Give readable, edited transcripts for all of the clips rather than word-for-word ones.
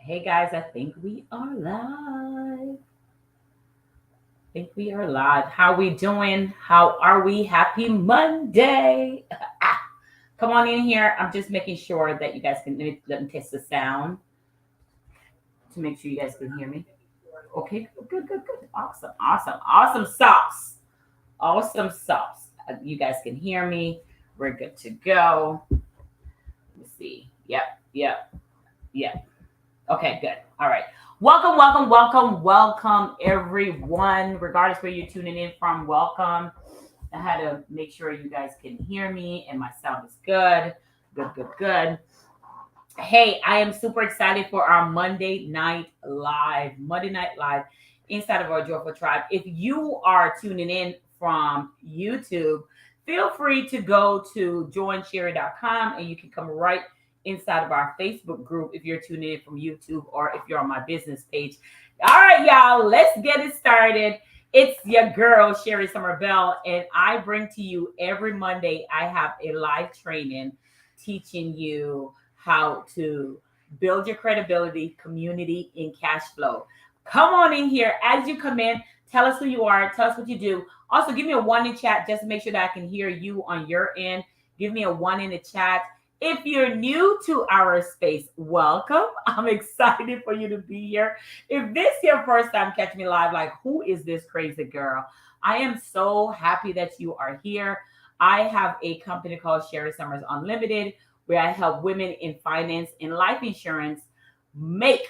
Hey guys, I think we are live. Think we are live. How we doing? How are we? Happy Monday. Come on in here. I'm just making sure that you guys can let me test the sound to make sure you guys can hear me. Okay, good. Awesome sauce. Awesome sauce. You guys can hear me. We're good to go. Let me see. Yep. Okay, good. All right. Welcome, everyone. Regardless where you're tuning in from, welcome. I had to make sure you guys can hear me and my sound is good. Good. Hey, I am super excited for our Monday Night Live. Inside of our Joyful Tribe. If you are tuning in from YouTube, feel free to go to joinsherry.com and you can come right inside of our Facebook group if you're tuning in from YouTube or if you're on my business page. All right, y'all, let's get it started. It's your girl, Sherry Somerville, and I bring to you every Monday, I have a live training teaching you how to build your credibility, community, and cash flow. Come on in here. As you come in, tell us who you are. Tell us what you do. Also, give me a 1 in chat just to make sure that I can hear you on your end. Give me a 1 in the chat. If you're new to our space, welcome. I'm excited for you to be here. If this is your first time catching me live, like, who is this crazy girl? I am so happy that you are here. I have a company called Sherry Summers Unlimited, where I help women in finance and life insurance make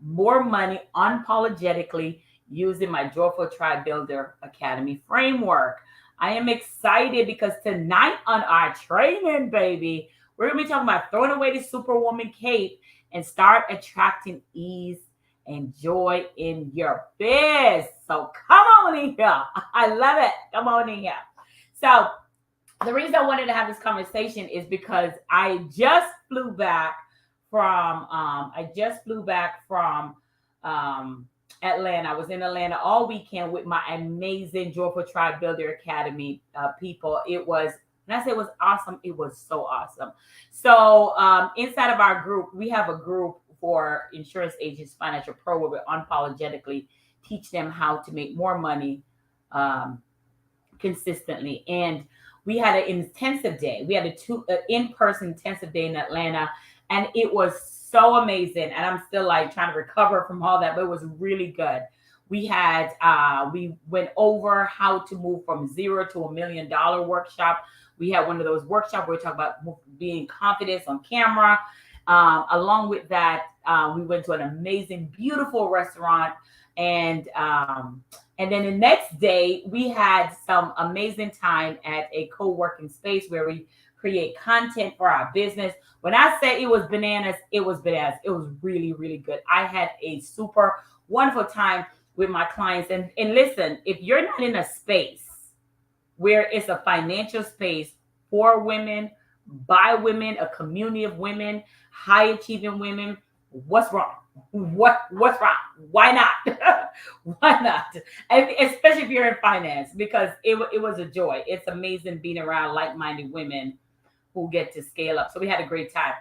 more money unapologetically using my Joyful Tribe Builder Academy framework. I am excited because tonight on our training, baby, we're going to be talking about throwing away the Superwoman cape and start attracting ease and joy in your biz. So come on in here. I love it. Come on in here. So the reason I wanted to have this conversation is because I just flew back from Atlanta. I was in Atlanta all weekend with my amazing Joyful Tribe Builder Academy people. When I say it was awesome, it was so awesome. So inside of our group, we have a group for insurance agents, financial pro, where we unapologetically teach them how to make more money consistently. And we had an intensive day. We had an in-person intensive day in Atlanta, and it was so amazing. And I'm still like trying to recover from all that, but it was really good. We went over how to move from zero to $1 million workshop. We had one of those workshops where we talk about being confident on camera. Along with that, we went to an amazing, beautiful restaurant, and then the next day, we had some amazing time at a co-working space where we create content for our business. When I say it was bananas, it was bananas. It was really, really good. I had a super wonderful time with my clients. And listen, if you're not in a space where it's a financial space for women, by women, a community of women, high achieving women, what's wrong? What's wrong? Why not? Why not? And especially if you're in finance, because it was a joy. It's amazing being around like-minded women who get to scale up. So we had a great time.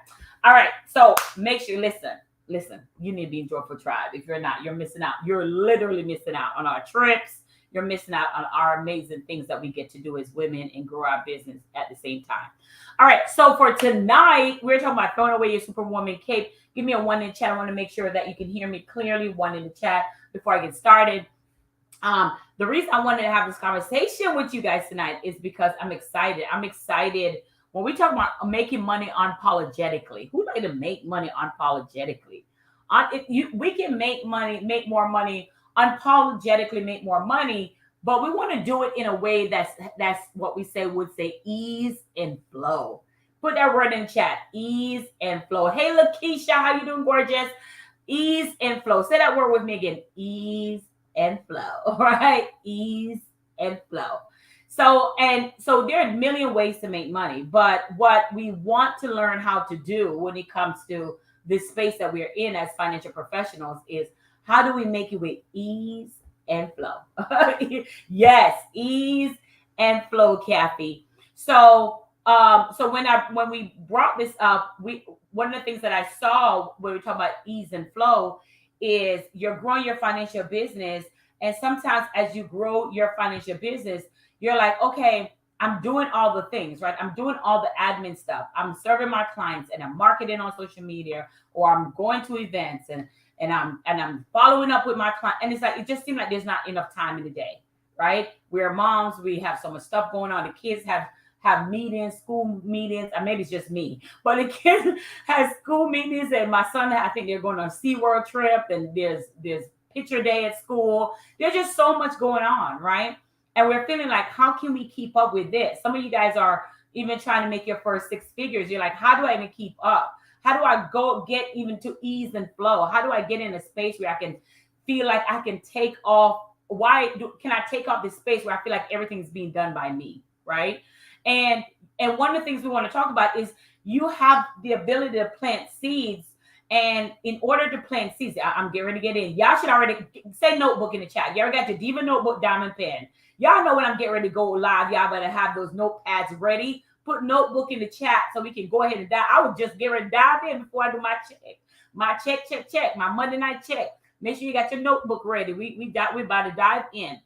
All right. So make sure, listen, you need to be in Joyful Tribe. If you're not, you're missing out. You're literally missing out on our trips. You're missing out on our amazing things that we get to do as women and grow our business at the same time. All right. So for tonight, we're talking about throwing away your Superwoman cape. Give me a 1 in the chat. I want to make sure that you can hear me clearly. 1 in the chat before I get started. The reason I wanted to have this conversation with you guys tonight is because I'm excited. I'm excited when we talk about making money unapologetically. Who like to make money unapologetically? We can make more money unapologetically, make more money, but we want to do it in a way that's what we would say ease and flow. Put that word in chat, ease and flow. Hey, Lakeisha, how you doing, gorgeous? Ease and flow. Say that word with me again, ease and flow. All right, ease and flow. So there are a million ways to make money, but what we want to learn how to do when it comes to this space that we're in as financial professionals is how do we make it with ease and flow? Yes, ease and flow, Kathy. So So when we brought this up, one of the things that I saw when we talk about ease and flow is you're growing your financial business, and sometimes as you grow your financial business, you're like, okay, I'm doing all the things, right? I'm doing all the admin stuff. I'm serving my clients, and I'm marketing on social media, or I'm going to events, and I'm following up with my client, and it's like it just seems like there's not enough time in the day, right? We're moms, we have so much stuff going on. The kids have meetings, school meetings, or maybe it's just me, but the kids have school meetings, and my son, I think they're going on a SeaWorld trip, and there's picture day at school. There's just so much going on, right? And we're feeling like, how can we keep up with this? Some of you guys are even trying to make your first six figures. You're like, how do I even keep up? How do I go get even to ease and flow? How do I get in a space where I can feel like I can take off? Can I take off this space where I feel like everything's being done by me, right? And one of the things we want to talk about is you have the ability to plant seeds. And in order to plant seeds, I'm getting ready to get in. Y'all should already say notebook in the chat. Y'all got your Diva notebook, diamond pen. Y'all know when I'm getting ready to go live, y'all better have those notepads ready. Put notebook in the chat so we can go ahead and dive. I would just get ready to dive in before I do my check, my Monday night check. Make sure you got your notebook ready. We about to dive in.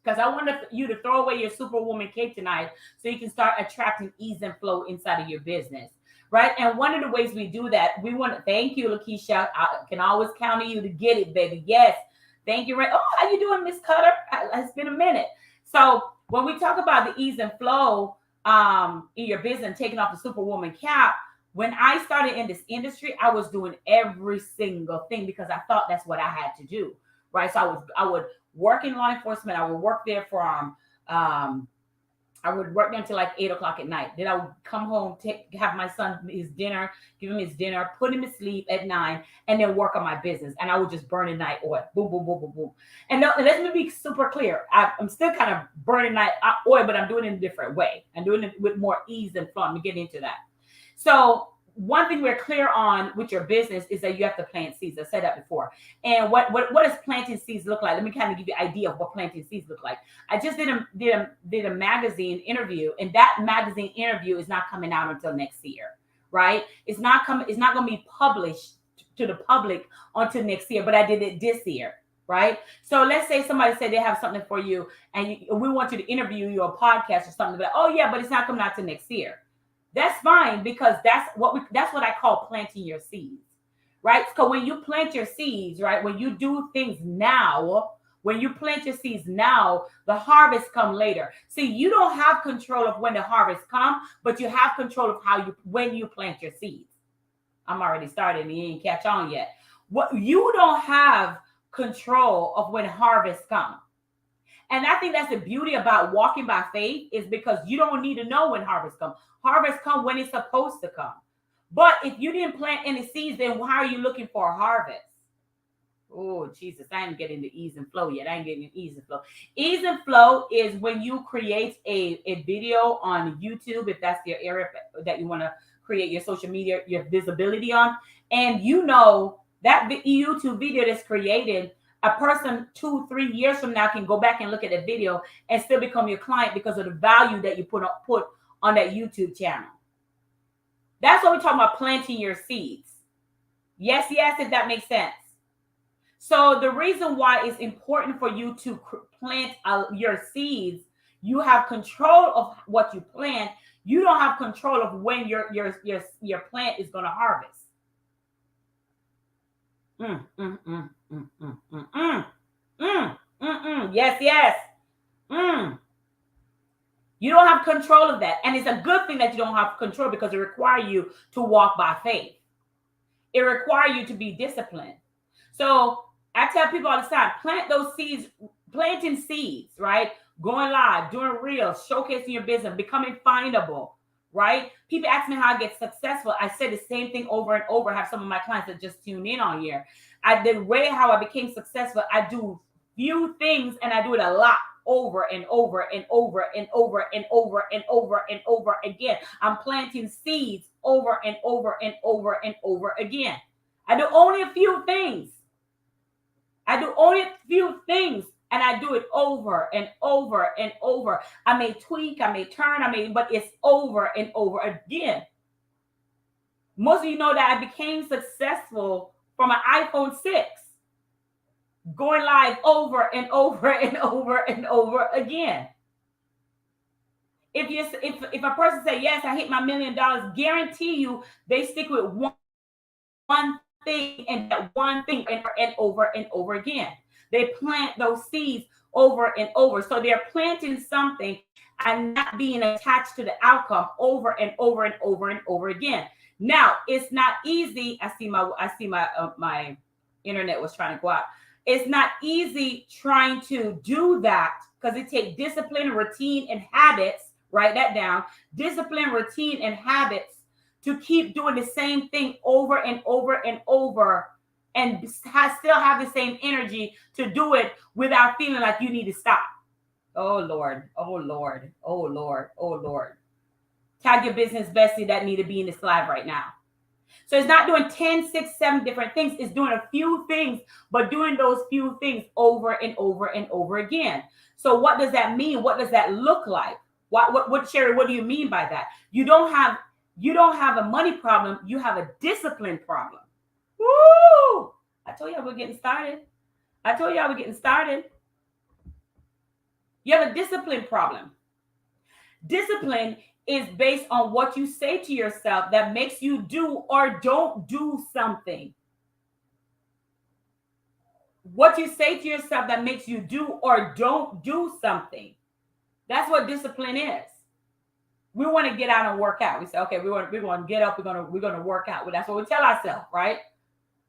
Because I want you to throw away your Superwoman cape tonight so you can start attracting ease and flow inside of your business, right? And one of the ways we do that, we want to thank you, Lakeisha. I can always count on you to get it, baby. Yes. Thank you. Oh, how you doing, Miss Cutter? It's been a minute. So when we talk about the ease and flow in your business, taking off the Superwoman cap, when I started in this industry, I was doing every single thing because I thought that's what I had to do, right? So I would work in law enforcement. I would work there from I would work there until like 8 o'clock at night. Then I would come home, have my son his dinner, give him his dinner, put him to sleep at 9, and then work on my business. And I would just burn a night oil. Boom, boom, boom, boom, boom. And let me be super clear. I'm still kind of burning night oil, but I'm doing it in a different way. I'm doing it with more ease and flow. Let me get into that. So one thing we're clear on with your business is that you have to plant seeds. I said that before. And what does planting seeds look like? Let me kind of give you an idea of what planting seeds look like. I just did a magazine interview, and that magazine interview is not coming out until next year, right? It's not going to be published to the public until next year, but I did it this year, right? So let's say somebody said they have something for you, and we want you to interview you, a podcast or something. But oh yeah, but it's not coming out till next year. That's fine, because that's what I call planting your seeds, right? So when you plant your seeds, right, when you do things now, when you plant your seeds now, the harvest come later. See, you don't have control of when the harvest come, but you have control of when you plant your seeds. I'm already starting, and you ain't catch on yet. What you don't have control of when harvest come. And I think that's the beauty about walking by faith, is because you don't need to know when harvest comes. Harvest come when it's supposed to come. But if you didn't plant any seeds, then why are you looking for a harvest? Oh, Jesus, I ain't getting the ease and flow yet. I ain't getting ease and flow. Ease and flow is when you create a video on YouTube, if that's your area that you want to create your social media, your visibility on. And you know that the YouTube video that's created, a person 2-3 years from now can go back and look at the video and still become your client because of the value that you put on that YouTube channel. That's what we're talking about, planting your seeds. Yes, if that makes sense. So the reason why it's important for you to plant your seeds, you have control of what you plant. You don't have control of when your plant is going to harvest. Yes. You don't have control of that. And it's a good thing that you don't have control, because it requires you to walk by faith. It requires you to be disciplined. So I tell people all the time, plant those seeds, planting seeds, right? Going live, doing reels, showcasing your business, becoming findable, right? People ask me how I get successful. I say the same thing over and over. I have some of my clients that just tune in on here. The way how I became successful, I do few things, and I do it a lot, over and over and over and over and over and over and over again. I'm planting seeds over and over and over and over again. I do only a few things. And I do it over and over and over. I may tweak, I may turn, but it's over and over again. Most of you know that I became successful from an iPhone 6, going live over and over and over and over again. If a person say, yes, I hit my $1 million, guarantee you they stick with one thing and that one thing and over and over again. They plant those seeds over and over. So they're planting something and not being attached to the outcome over and over and over and over again. Now, it's not easy. I see my internet was trying to go out. It's not easy trying to do that because it takes discipline, routine, and habits. Write that down. Discipline, routine, and habits to keep doing the same thing over and over and over and still have the same energy to do it without feeling like you need to stop. Oh, Lord. Oh, Lord. Oh, Lord. Oh, Lord. Tag your business bestie that need to be in this live right now. So it's not doing 10, 6, 7 different things. It's doing a few things, but doing those few things over and over and over again. So what does that mean? What does that look like? What Sherry, what do you mean by that? You don't have a money problem. You have a discipline problem. Woo! I told y'all we're getting started. You have a discipline problem. Discipline is based on what you say to yourself that makes you do or don't do something. What you say to yourself that makes you do or don't do something. That's what discipline is. We want to get out and work out. We say, okay, we're going to get up. We're going to work out. Well, that's what we tell ourselves, right?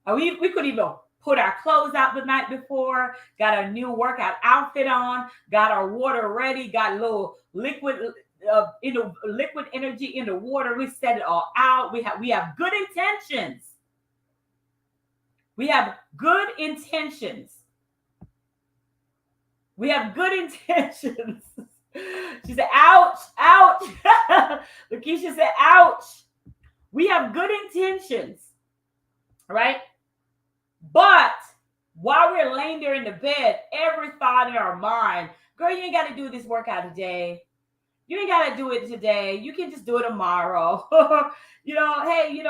We could even put our clothes out the night before, got a new workout outfit on, got our water ready, got a little liquid energy in the water. We set it all out. We have good intentions. We have good intentions. She said, ouch, ouch. Lakeisha said, ouch. We have good intentions, right? But while we're laying there in the bed, every thought in our mind, girl, you ain't got to do this workout today. You ain't got to do it today. You can just do it tomorrow. Hey, you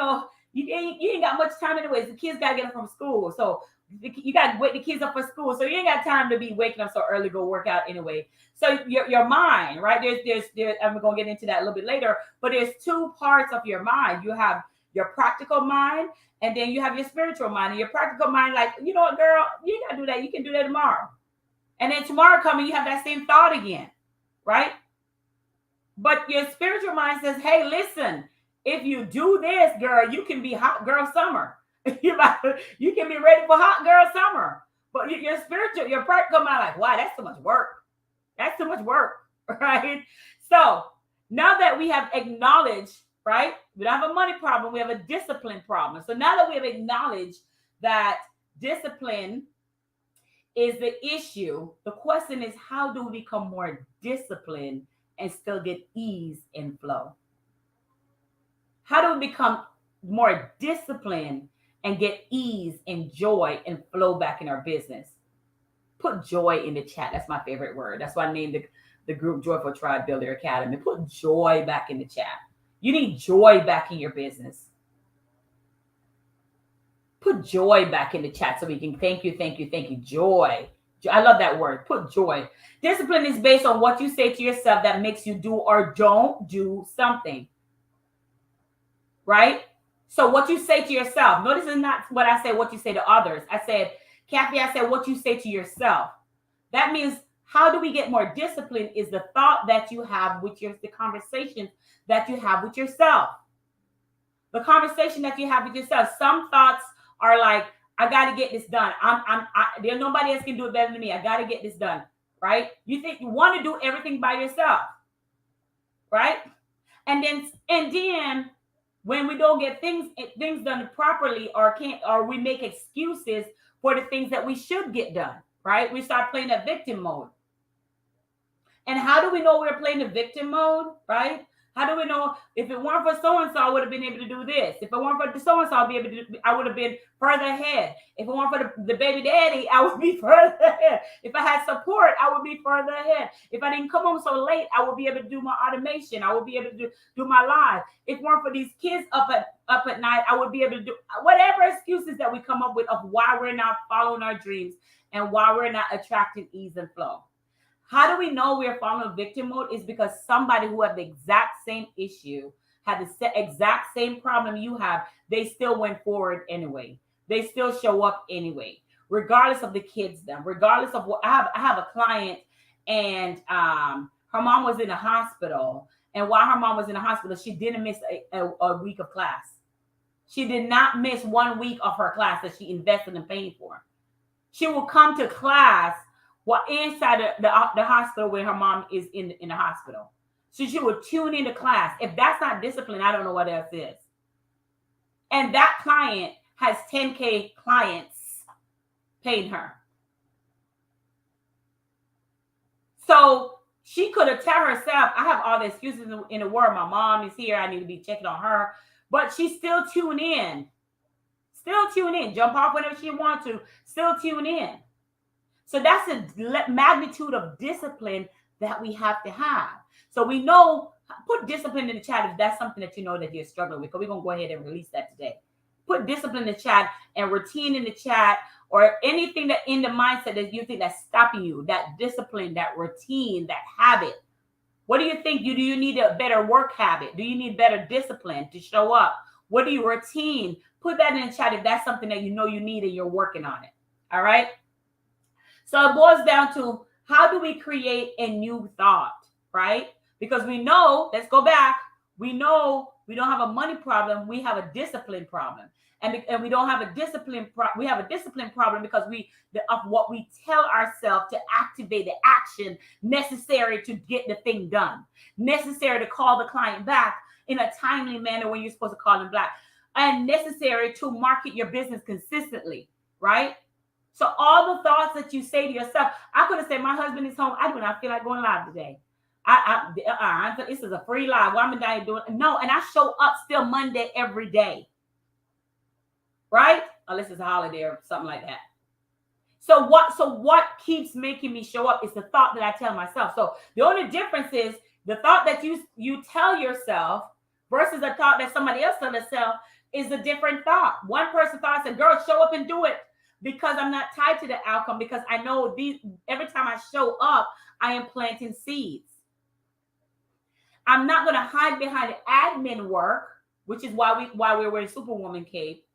ain't got much time anyways. The kids got to get up from school. So you got to wake the kids up for school. So you ain't got time to be waking up so early to go work out anyway. So your mind, right? There's I'm going to get into that a little bit later, but there's two parts of your mind. You have your practical mind, and then you have your spiritual mind. And your practical mind, like, you know what, girl, you ain't got to do that. You can do that tomorrow. And then tomorrow coming, you have that same thought again, right? But your spiritual mind says, hey, listen, if you do this, girl, you can be hot girl summer. You can be ready for hot girl summer. But your practical mind, like, wow, that's too much work. That's too much work, right? So now that we have acknowledged, right, we don't have a money problem, we have a discipline problem. So now that we have acknowledged that discipline is the issue, the question is, how do we become more disciplined and still get ease and flow? How do we become more disciplined and get ease and joy and flow back in our business? Put joy in the chat. That's my favorite word. That's why I named the group Joyful Tribe Builder Academy. Put joy back in the chat. You need joy back in your business. Put joy back in the chat so we can thank you. Joy. I love that word. Put joy. Discipline is based on what you say to yourself that makes you do or don't do something. Right? So what you say to yourself. Notice it's not what I say, what you say to others. I said, Kathy, what you say to yourself. That means, how do we get more disciplined is the thought that you have with the conversation that you have with yourself. The conversation that you have with yourself. Some thoughts are like, I got to get this done. There's nobody else can do it better than me. I got to get this done. Right? You think you want to do everything by yourself. Right? And then when we don't get things done properly or we make excuses for the things that we should get done, right? We start playing a victim mode. And how do we know we're playing the victim mode, right? How do we know if it weren't for so and so, I would have been able to do this? If it weren't for so and so, I would have been further ahead. If it weren't for the baby daddy, I would be further ahead. If I had support, I would be further ahead. If I didn't come home so late, I would be able to do my automation. I would be able to do my live. If it weren't for these kids up at night, I would be able to do whatever excuses that we come up with of why we're not following our dreams and why we're not attracting ease and flow. How do we know we're following victim mode? Is because somebody who had the exact same issue, had the exact same problem you have, they still went forward anyway. They still show up anyway, regardless of the kids. Then, regardless of what I have a client, and her mom was in the hospital, and while her mom was in the hospital, she didn't miss a week of class. She did not miss 1 week of her class that she invested in paying for. She will come to class while inside the hospital where her mom is in the hospital. So she would tune into class. If that's not discipline, I don't know what else is. And that client has 10K clients paying her. So she could have tell herself, I have all the excuses in the world. My mom is here. I need to be checking on her. But she still tune in. Still tune in. Jump off whenever she wants to. Still tune in. So that's the magnitude of discipline that we have to have. So we know, put discipline in the chat if that's something that you know that you're struggling with, because we're going to go ahead and release that today. Put discipline in the chat and routine in the chat, or anything that in the mindset that you think that's stopping you, that discipline, that routine, that habit. What do you think? Do you need a better work habit? Do you need better discipline to show up? What do you routine? Put that in the chat if that's something that you know you need and you're working on it. All right. So it boils down to, how do we create a new thought, right? Because we know, let's go back. We know we don't have a money problem. We have a discipline problem. And we don't have a discipline problem. We have a discipline problem because of what we tell ourselves to activate the action necessary to get the thing done, necessary to call the client back in a timely manner when you're supposed to call them back, and necessary to market your business consistently, right? So all the thoughts that you say to yourself, I could have said, my husband is home. I do not feel like going live today. This is a free live. Why am I doing? No, and I show up still Monday every day, right? Unless it's a holiday or something like that. So what keeps making me show up is the thought that I tell myself. So the only difference is the thought that you tell yourself versus the thought that somebody else tells themselves is a different thought. One person thought, I said, girl, show up and do it. Because I'm not tied to the outcome, because I know every time I show up, I am planting seeds. I'm not going to hide behind the admin work, which is why we're wearing Superwoman cape.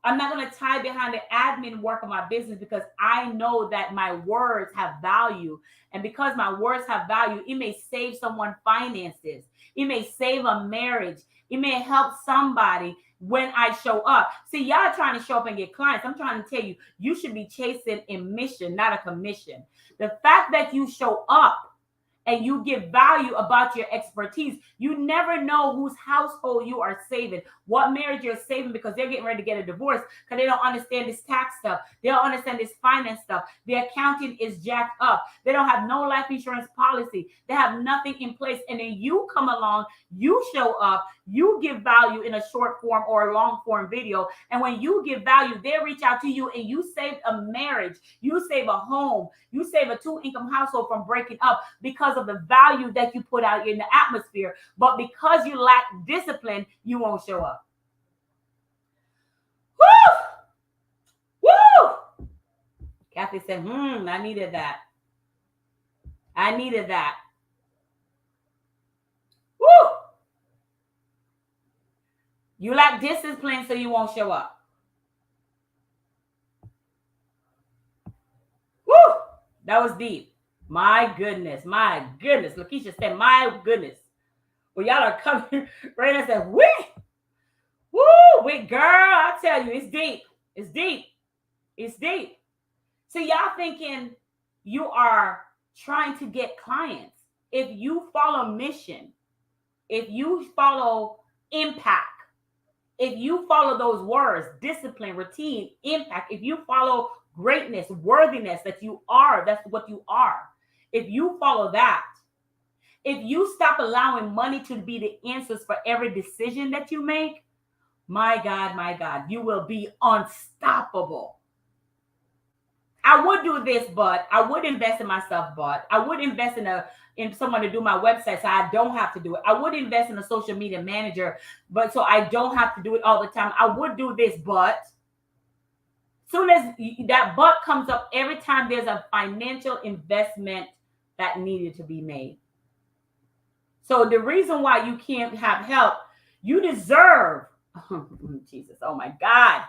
I'm not going to tie behind the admin work of my business, because I know that my words have value. And because my words have value, it may save someone finances. It may save a marriage. It may help somebody when I show up. See, y'all trying to show up and get clients. I'm trying to tell you, you should be chasing a mission, not a commission. The fact that you show up and you give value about your expertise, you never know whose household you are saving, what marriage you're saving, because they're getting ready to get a divorce because they don't understand this tax stuff. They don't understand this finance stuff. The accounting is jacked up. They don't have no life insurance policy. They have nothing in place. And then you come along, you show up, you give value in a short form or a long form video. And when you give value, they reach out to you and you save a marriage. You save a home. You save a 2-income household from breaking up because of the value that you put out in the atmosphere. But because you lack discipline, you won't show up. Woo! Woo! Kathy said, I needed that. I needed that. Woo! You lack discipline, so you won't show up. Woo! That was deep. My goodness. My goodness. Lakeisha said, my goodness. Well, y'all are coming. Raina said, woo! Woo! Wait, girl, I tell you, it's deep. It's deep. It's deep. So y'all thinking you are trying to get clients. If you follow mission, if you follow impact, if you follow those words, discipline, routine, impact, if you follow greatness, worthiness, that you are, that's what you are. If you follow that, If you stop allowing money to be the answers for every decision that you make, my God, you will be unstoppable. I would do this, but I would invest in myself, but I would invest in someone to do my website so I don't have to do it. I would invest in a social media manager, but so I don't have to do it all the time. I would do this, but soon as that but comes up every time there's a financial investment that needed to be made. So the reason why you can't have help, you deserve, Jesus, oh my God.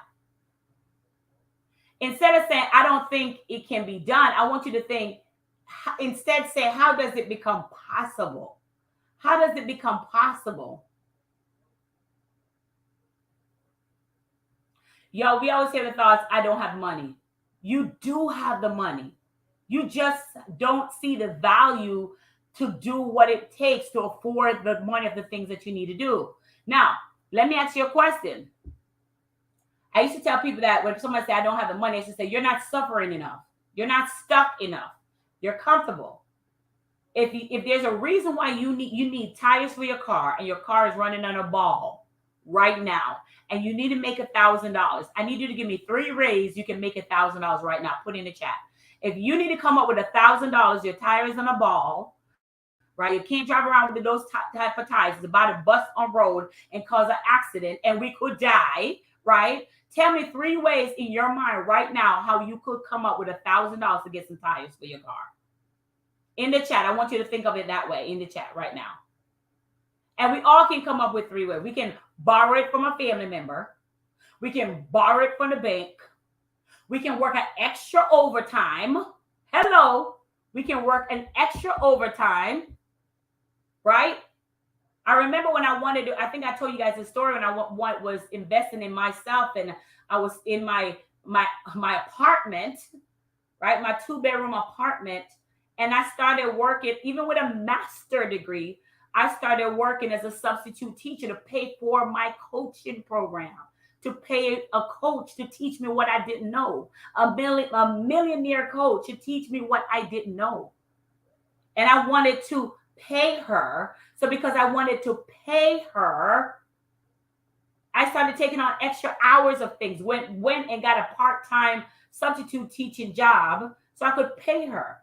Instead of saying, I don't think it can be done, I want you to think, instead say, how does it become possible? How does it become possible? Yo, we always hear the thoughts, I don't have money. You do have the money. You just don't see the value to do what it takes to afford the money of the things that you need to do. Now, let me ask you a question. I used to tell people that when someone said I don't have the money, I used to say, you're not suffering enough. You're not stuck enough. You're comfortable. If there's a reason why you need tires for your car and your car is running on a ball right now, and you need to make $1,000, I need you to give me 3 ways you can make $1,000 right now. Put in the chat. If you need to come up with $1,000, your tire is on a ball, right? You can't drive around with those type of tires. It's about to bust on road and cause an accident, and we could die, right? Tell me 3 ways in your mind right now how you could come up with $1,000 to get some tires for your car. In the chat, I want you to think of it that way in the chat right now. And we all can come up with 3 ways. We can borrow it from a family member. We can borrow it from the bank. We can work an extra overtime. Hello. We can work an extra overtime, right? I remember when I wanted to, I think I told you guys the story when I was investing in myself, and I was in my apartment, right? My 2-bedroom apartment. And I started working, even with a master's degree, I started working as a substitute teacher to pay for my coaching program, to pay a coach to teach me what I didn't know, a millionaire coach to teach me what I didn't know. And I wanted to pay her. So because I wanted to pay her, I started taking on extra hours of things, went and got a part-time substitute teaching job so I could pay her.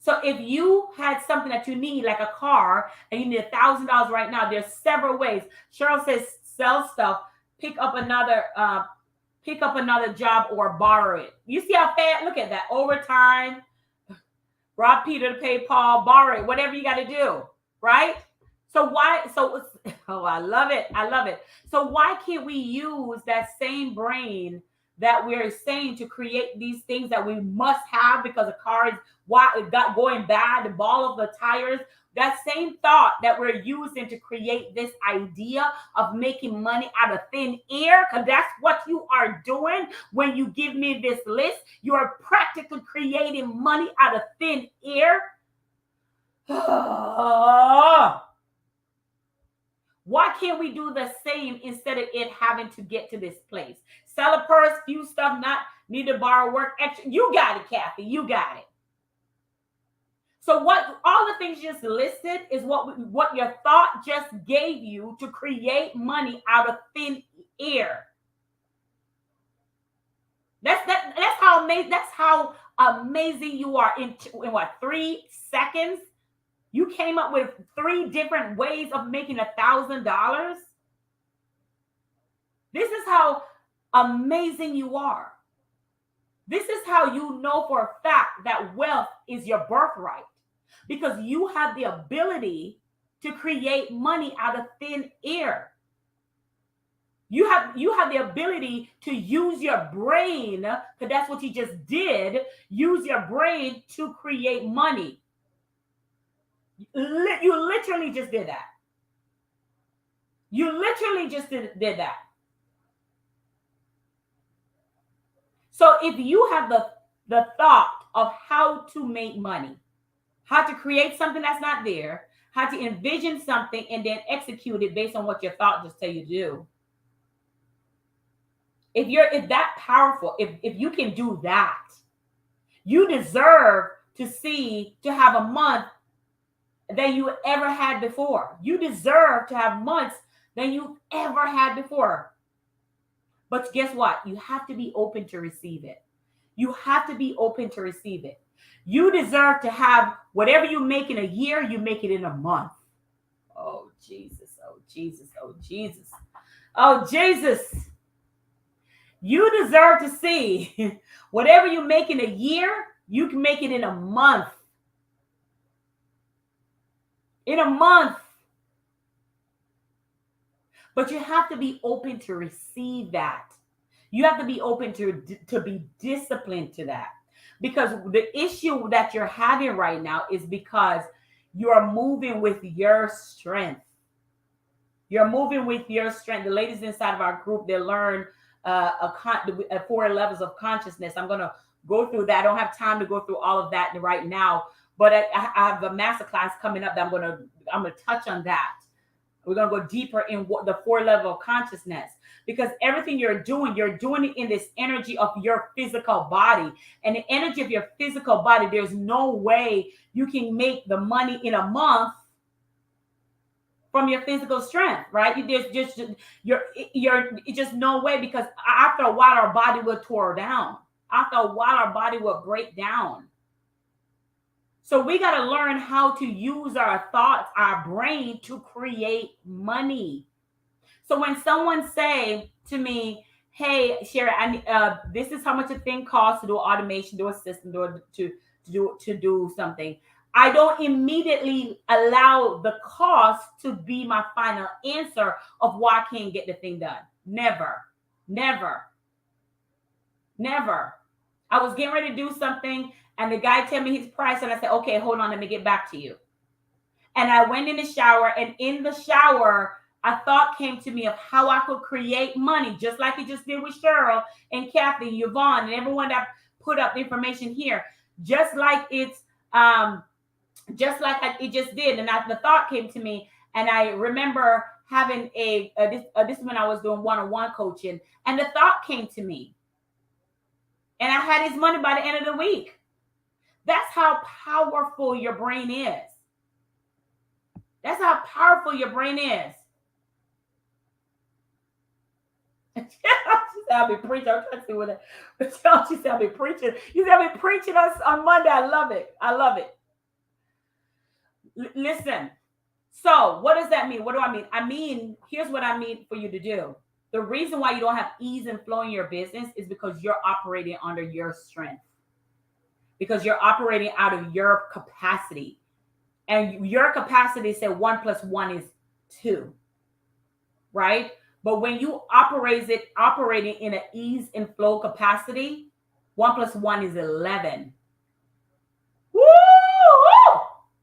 So if you had something that you need, like a car, and you need $1,000 right now, there's several ways. Cheryl says, sell stuff, pick up another job, or borrow it. You see how fast? Look at that. Overtime, rob Peter to pay Paul, borrow it, whatever you got to do, right? Oh, I love it. I love it. So why can't we use that same brain that we're saying to create these things that we must have because the car is going bad, the ball of the tires, that same thought that we're using to create this idea of making money out of thin air, because that's what you are doing when you give me this list. You are practically creating money out of thin air. Why can't we do the same instead of it having to get to this place? Sell a purse, few stuff, not need to borrow, work extra. You got it, Kathy. You got it. So what all the things just listed is what your thought just gave you to create money out of thin air. That's how amazing you are in what, 3 seconds? You came up with 3 different ways of making $1,000. This is how amazing you are. This is how you know for a fact that wealth is your birthright, because you have the ability to create money out of thin air. You have the ability to use your brain, because that's what you just did. Use your brain to create money. You literally just did that. You literally just did that. So if you have the thought of how to make money, how to create something that's not there, how to envision something and then execute it based on what your thought just tell you to do. If that powerful, if you can do that, you deserve to have a month than you ever had before. You deserve to have months than you ever had before. But guess what? You have to be open to receive it. You have to be open to receive it. You deserve to have whatever you make in a year, you make it in a month. Oh, Jesus. Oh, Jesus. Oh, Jesus. Oh, Jesus. You deserve to see whatever you make in a year, you can make it in a month. In a month. But you have to be open to receive that. You have to be open to be disciplined to that. Because the issue that you're having right now is because you're moving with your strength. You're moving with your strength. The ladies inside of our group, they learn 4 levels of consciousness. I'm going to go through that. I don't have time to go through all of that right now, but I have a masterclass coming up that I'm going to touch on that. We're going to go deeper in what the 4 level of consciousness, because everything you're doing it in this energy of your physical body. And the energy of your physical body, there's no way you can make the money in a month from your physical strength, right? There's just no way, because after a while our body will tore down. After a while our body will break down. So we got to learn how to use our thoughts, our brain, to create money. So when someone say to me, "Hey, Sherry, this is how much a thing costs to do automation, do a system, to do something," I don't immediately allow the cost to be my final answer of why I can't get the thing done. Never, never, never. I was getting ready to do something, and the guy told me his price, and I said, "Okay, hold on, let me get back to you." And I went in the shower, and in the shower, a thought came to me of how I could create money, just like it just did with Cheryl and Kathy, and Yvonne, and everyone that put up information here, just like it just did. And the thought came to me, and I remember having this when I was doing one-on-one coaching, and the thought came to me, and I had his money by the end of the week. That's how powerful your brain is. That's how powerful your brain is. She said, "I'll be preaching." I'm trying to see what that. But she said, "I'll be preaching." You said, "I'll be preaching us on Monday." I love it. I love it. Listen. So what does that mean? What do I mean? I mean, here's what I mean for you to do. The reason why you don't have ease and flow in your business is because you're operating under your strength. Because you're operating out of your capacity. And your capacity said 1 + 1 is 2. Right? But when you operating in an ease and flow capacity, 1 + 1 is 11. Woo!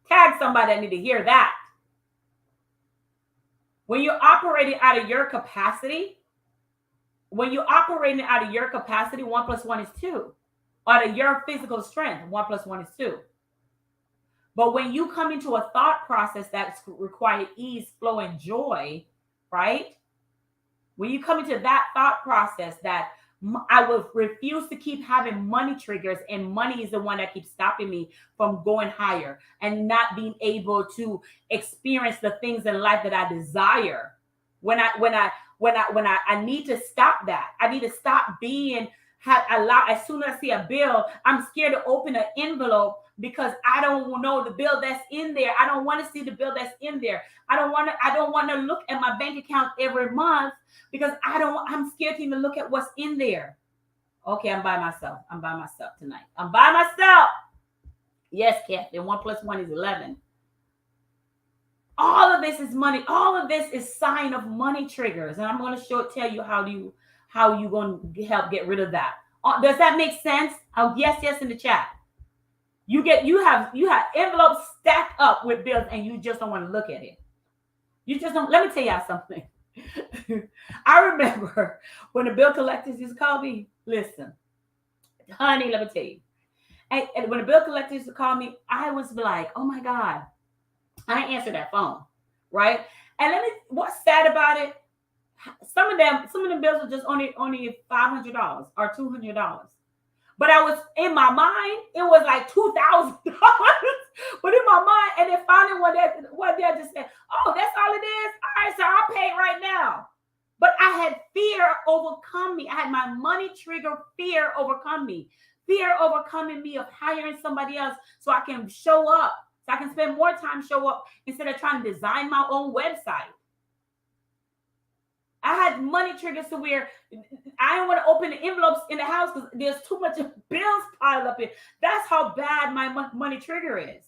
Tag somebody that need to hear that. When you're operating out of your capacity, 1 + 1 is 2. Out of your physical strength, 1 + 1 is 2. But when you come into a thought process that's required ease, flow, and joy, right? When you come into that thought process that I will refuse to keep having money triggers, and money is the one that keeps stopping me from going higher and not being able to experience the things in life that I desire. When I need to stop that. I need to stop as soon as I see a bill, I'm scared to open an envelope because I don't know the bill that's in there. I don't want to see the bill that's in there. I don't want to look at my bank account every month because I'm scared to even look at what's in there. Okay, I'm by myself. I'm by myself tonight. I'm by myself. Yes, Kathy. 1 + 1 is 11. All of this is money. All of this is sign of money triggers. And I'm going to tell you how you going to help get rid of that. Does that make sense? Oh, yes in the chat. You have envelopes stacked up with bills, and you just don't want to look at it. You just don't. Let me tell y'all something. I remember when the bill collectors used to call me. Listen, honey, let me tell you. And when the bill collectors used to call me, I was like, "Oh my God," I answered that phone, right? And what's sad about it? Some of them bills are just only $500 or $200. But I was in my mind, it was like $2,000. But in my mind, and then finally one day I just said, "Oh, that's all it is. All right, so I'll pay it right now." But I had fear overcome me. I had my money trigger fear overcome me. Fear overcoming me of hiring somebody else so I can show up, so I can spend more time show up instead of trying to design my own website. I had money triggers to where I don't want to open the envelopes in the house because there's too much bills piled up in. That's how bad my money trigger is.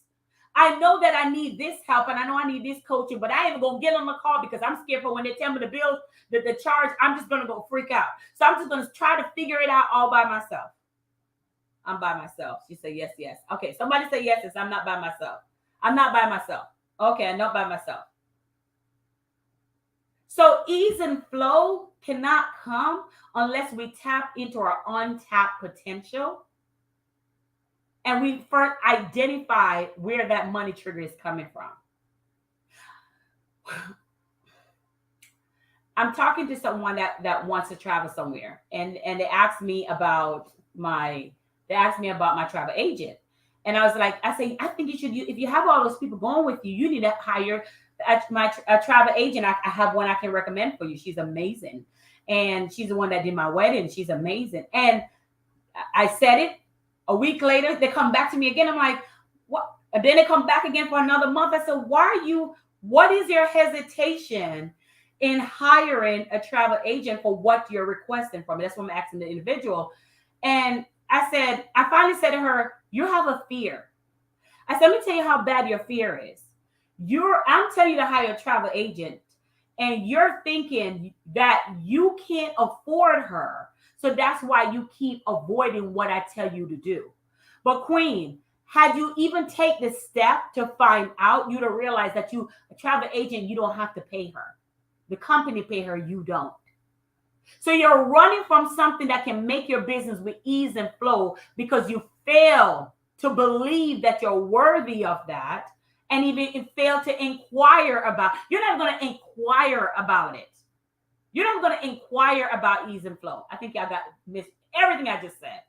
I know that I need this help and I know I need this coaching, but I ain't gonna get on the call because I'm scared for when they tell me the bill, the charge, I'm just gonna go freak out. So I'm just gonna try to figure it out all by myself. I'm by myself. She said, yes, yes. Okay, somebody say yes, yes, I'm not by myself. I'm not by myself. Okay, I'm not by myself. So ease and flow cannot come unless we tap into our untapped potential and we first identify where that money trigger is coming from. I'm talking to someone that wants to travel somewhere, and they asked me about my travel agent, and I was like, I think you should. If you have all those people going with you, you need to hire a travel agent. I have one I can recommend for you. She's amazing, and she's the one that did my wedding. She's amazing, and I said it. A week later, they come back to me again. I'm like, what? And then they come back again for another month. I said, why are you? What is your hesitation in hiring a travel agent for what you're requesting from me? That's what I'm asking the individual. And I finally said to her, you have a fear. I said, let me tell you how bad your fear is. I'm telling you to hire a travel agent, and you're thinking that you can't afford her. So that's why you keep avoiding what I tell you to do. But Queen, had you even take the step to find out, you'd have realized that a travel agent, you don't have to pay her. The company pay her, you don't. So you're running from something that can make your business with ease and flow because you fail to believe that you're worthy of that, and even fail to inquire about. You're not going to inquire about it. You're not going to inquire about ease and flow. I think y'all got missed everything I just said.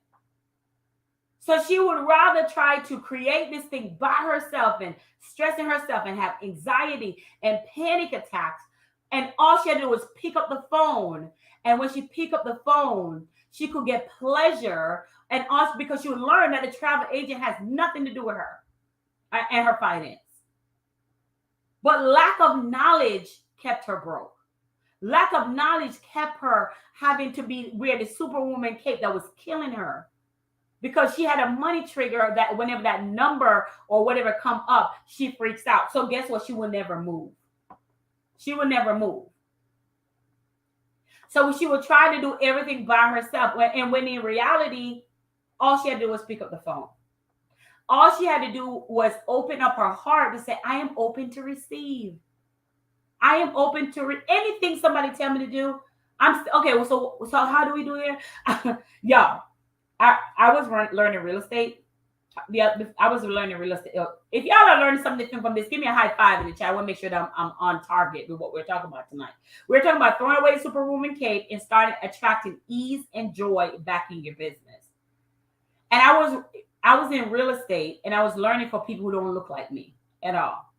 So she would rather try to create this thing by herself and stressing herself and have anxiety and panic attacks. And all she had to do was pick up the phone. And when she picked up the phone, she could get pleasure. And also because she would learn that the travel agent has nothing to do with her and her finance. But lack of knowledge kept her broke. Lack of knowledge kept her having to wear the Superwoman cape that was killing her, because she had a money trigger that whenever that number or whatever come up, she freaks out. So guess what? She will never move. She will never move. So she would try to do everything by herself. And when in reality, all she had to do was pick up the phone. All she had to do was open up her heart to say, I am open to receive. I am open to anything somebody tell me to do. Okay. Well, so how do we do it? Y'all, I was learning real estate. Yeah, I was learning real estate. If y'all are learning something different from this, give me a high five in the chat. I want to make sure that I'm on target with what we're talking about tonight. We're talking about throwing away the Superwoman cape and starting attracting ease and joy back in your business. And I was in real estate, and I was learning for people who don't look like me at all.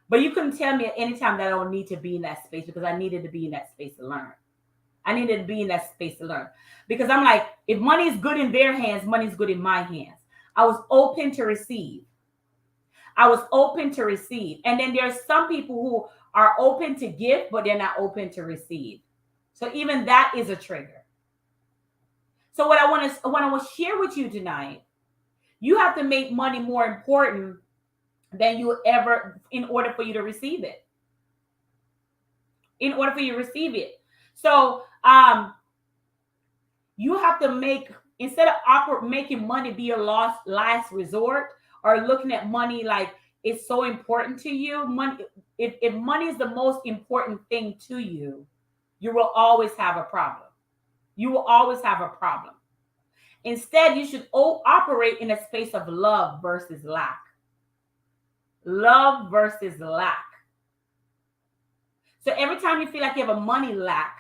But you couldn't tell me at any time that I don't need to be in that space, because I needed to be in that space to learn. I needed to be in that space to learn, because I'm like, if money is good in their hands, money is good in my hands. I was open to receive. I was open to receive. And then there's some people who are open to give, but they're not open to receive. So even that is a trigger. So what I want to share with you tonight, you have to make money more important than you ever, in order for you to receive it. In order for you to receive it. So you have to make, instead of making money be your last resort, or looking at money like it's so important to you. Money, if money is the most important thing to you, you will always have a problem. You will always have a problem. Instead, you should operate in a space of love versus lack. Love versus lack. So every time you feel like you have a money lack,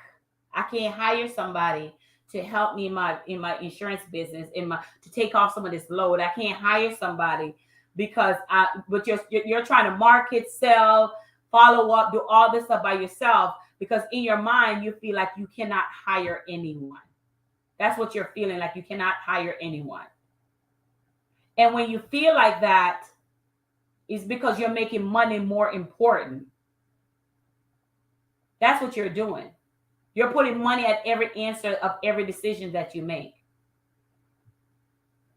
I can't hire somebody to help me in my insurance business, to take off some of this load. I can't hire somebody because but you're trying to market, sell, follow up, do all this stuff by yourself, because in your mind you feel like you cannot hire anyone. That's what you're feeling, like you cannot hire anyone. And when you feel like that, it's because you're making money more important. That's what you're doing. You're putting money at every answer of every decision that you make.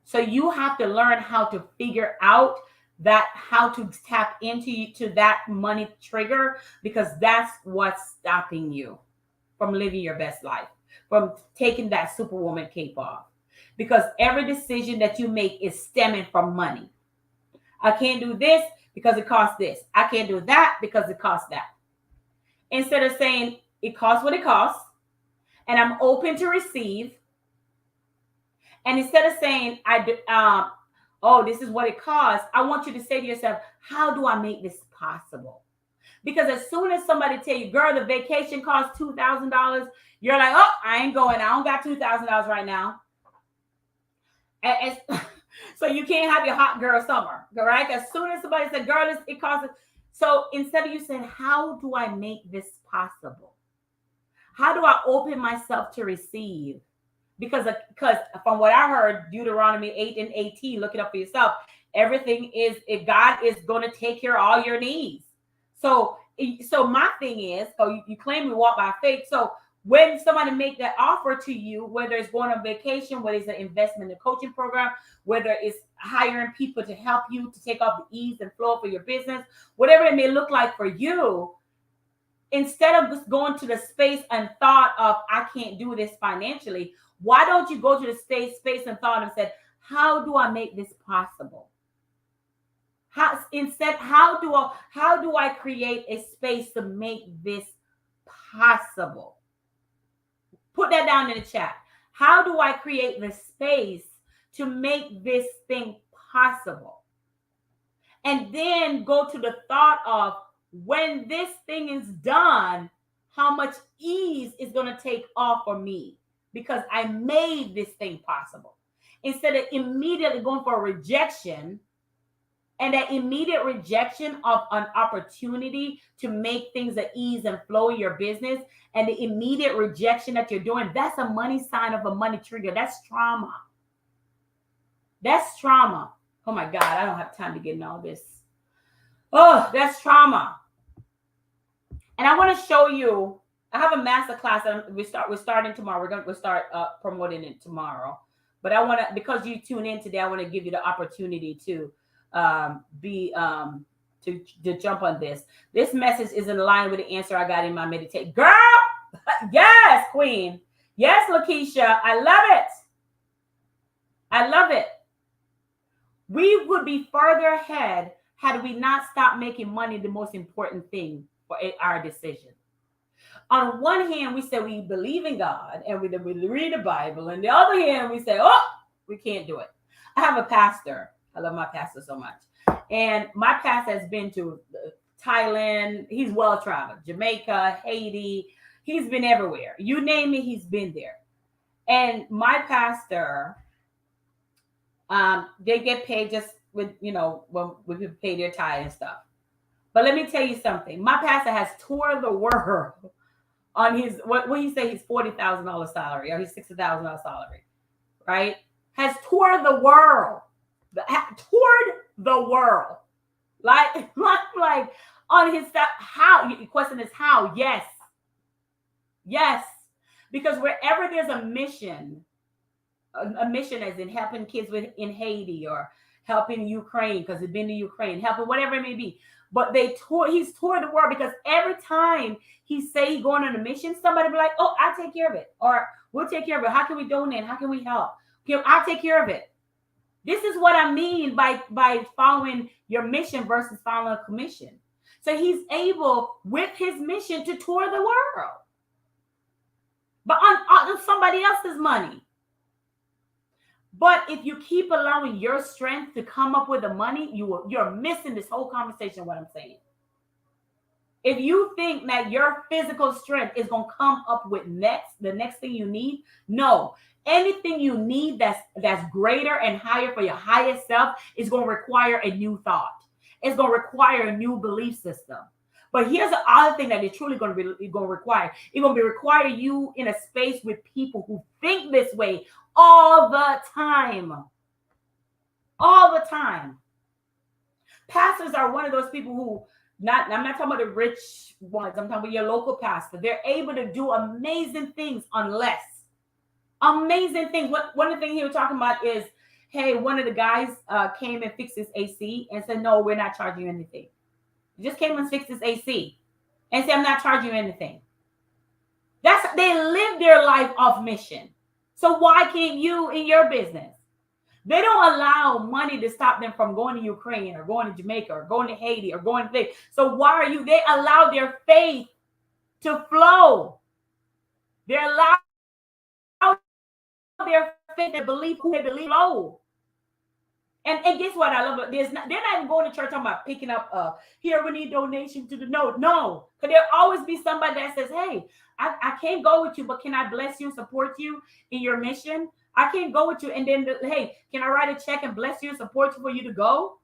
So you have to learn how to figure out that, how to tap into that money trigger, because that's what's stopping you from living your best life, from taking that Superwoman cape off. Because every decision that you make is stemming from money. I can't do this because it costs this. I can't do that because it costs that. Instead of saying it costs what it costs, and I'm open to receive. And instead of saying oh, this is what it costs, I want you to say to yourself, how do I make this possible? Because as soon as somebody tell you, girl, the vacation costs $2,000, you're like, oh, I ain't going. I don't got $2,000 right now. And so you can't have your hot girl summer, right? As soon as somebody said, girl, it costs. So instead of you saying, how do I make this possible? How do I open myself to receive? Because from what I heard, Deuteronomy 8:18, look it up for yourself. Everything is, if God is going to take care of all your needs. So my thing is, so you claim we walk by faith. So when somebody make that offer to you, whether it's going on vacation, whether it's an investment in a coaching program, whether it's hiring people to help you to take off the ease and flow for your business, whatever it may look like for you, instead of just going to the space and thought of, I can't do this financially, why don't you go to the space and thought and said, how do I make this possible? How do I create a space to make this possible? Put that down in the chat. How do I create the space to make this thing possible? And then go to the thought of, when this thing is done, how much ease is going to take off for me because I made this thing possible. Instead of immediately going for a rejection, and that immediate rejection of an opportunity to make things at ease and flow in your business, and the immediate rejection that you're doing, that's a money sign of a money trigger. That's trauma. That's trauma. Oh my God, I don't have time to get in all this. Oh, that's trauma. And I want to show you, I have a master class that we're starting tomorrow. We'll start promoting it tomorrow. But I want to, because you tune in today, I want to give you the opportunity to to jump on this. This message is in line with the answer I got in my meditation. Girl, yes, Queen. Yes, Lakeisha, I love it. I love it. We would be further ahead had we not stopped making money the most important thing for our decision. On one hand, we say we believe in God and we read the Bible. And the other hand, we say, oh, we can't do it. I have a pastor. I love my pastor so much. And my pastor has been to Thailand. He's well-traveled. Jamaica, Haiti. He's been everywhere. You name it, he's been there. And my pastor, they get paid just with, when we pay their tithe and stuff. But let me tell you something. My pastor has toured the world on his, what he say, his $40,000 salary or his $60,000 salary, right? Has toured the world. Toured the world. Like on his stuff. How? The question is how? Yes. Yes. Because wherever there's a mission as in helping kids in Haiti or helping Ukraine, because he's been to Ukraine, helping whatever it may be. But he's toured the world because every time he say he's going on a mission, somebody be like, oh, I'll take care of it. Or we'll take care of it. How can we donate? How can we help? I'll take care of it. This is what I mean by following your mission versus following a commission. So he's able, with his mission, to tour the world. But on somebody else's money. But if you keep allowing your strength to come up with the money, you're missing this whole conversation, what I'm saying. If you think that your physical strength is going to come up with the next thing you need, no. Anything you need that's greater and higher for your highest self is going to require a new thought. It's going to require a new belief system. But here's the other thing that it's truly going to require. It's going to be require you in a space with people who think this way all the time. All the time. Pastors are one of those people who, I'm not talking about the rich ones, I'm talking about your local pastor. They're able to do amazing things unless. Amazing things. One of the things he was talking about is, hey, one of the guys came and fixed his AC and said, no, we're not charging you anything. He just came and fixed his AC and said, I'm not charging you anything. They live their life off mission. So why can't you in your business? They don't allow money to stop them from going to Ukraine or going to Jamaica or going to Haiti or going to things. So why are you? They allow their faith to flow. They allow their faith and belief who they believe flow. And guess what? I love it. They're not even going to church talking about picking up here we need donations to the no. Because there'll always be somebody that says, hey, I can't go with you, but can I bless you and support you in your mission? I can't go with you. And then, hey, can I write a check and bless you and support you for you to go?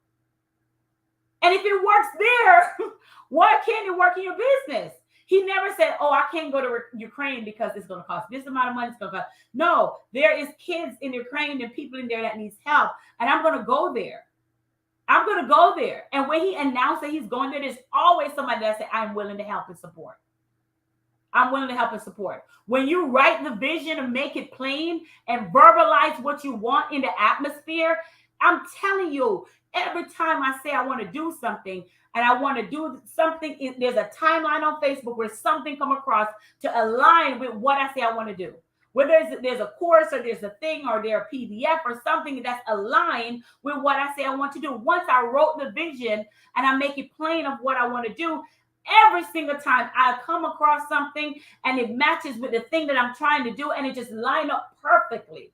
And if it works there, why can't it work in your business? He never said, oh, I can't go to Ukraine because it's going to cost this amount of money. It's going to cost. No, there is kids in Ukraine and people in there that needs help. And I'm going to go there. I'm going to go there. And when he announced that he's going there, there's always somebody that said, I'm willing to help and support. I'm willing to help and support. When you write the vision and make it plain and verbalize what you want in the atmosphere, I'm telling you, every time I say I want to do something and I want to do something, there's a timeline on Facebook where something come across to align with what I say I want to do. Whether there's a course or there's a thing or there's a PDF or something that's aligned with what I say I want to do. Once I wrote the vision and I make it plain of what I want to do, every single time I come across something and it matches with the thing that I'm trying to do and it just line up perfectly.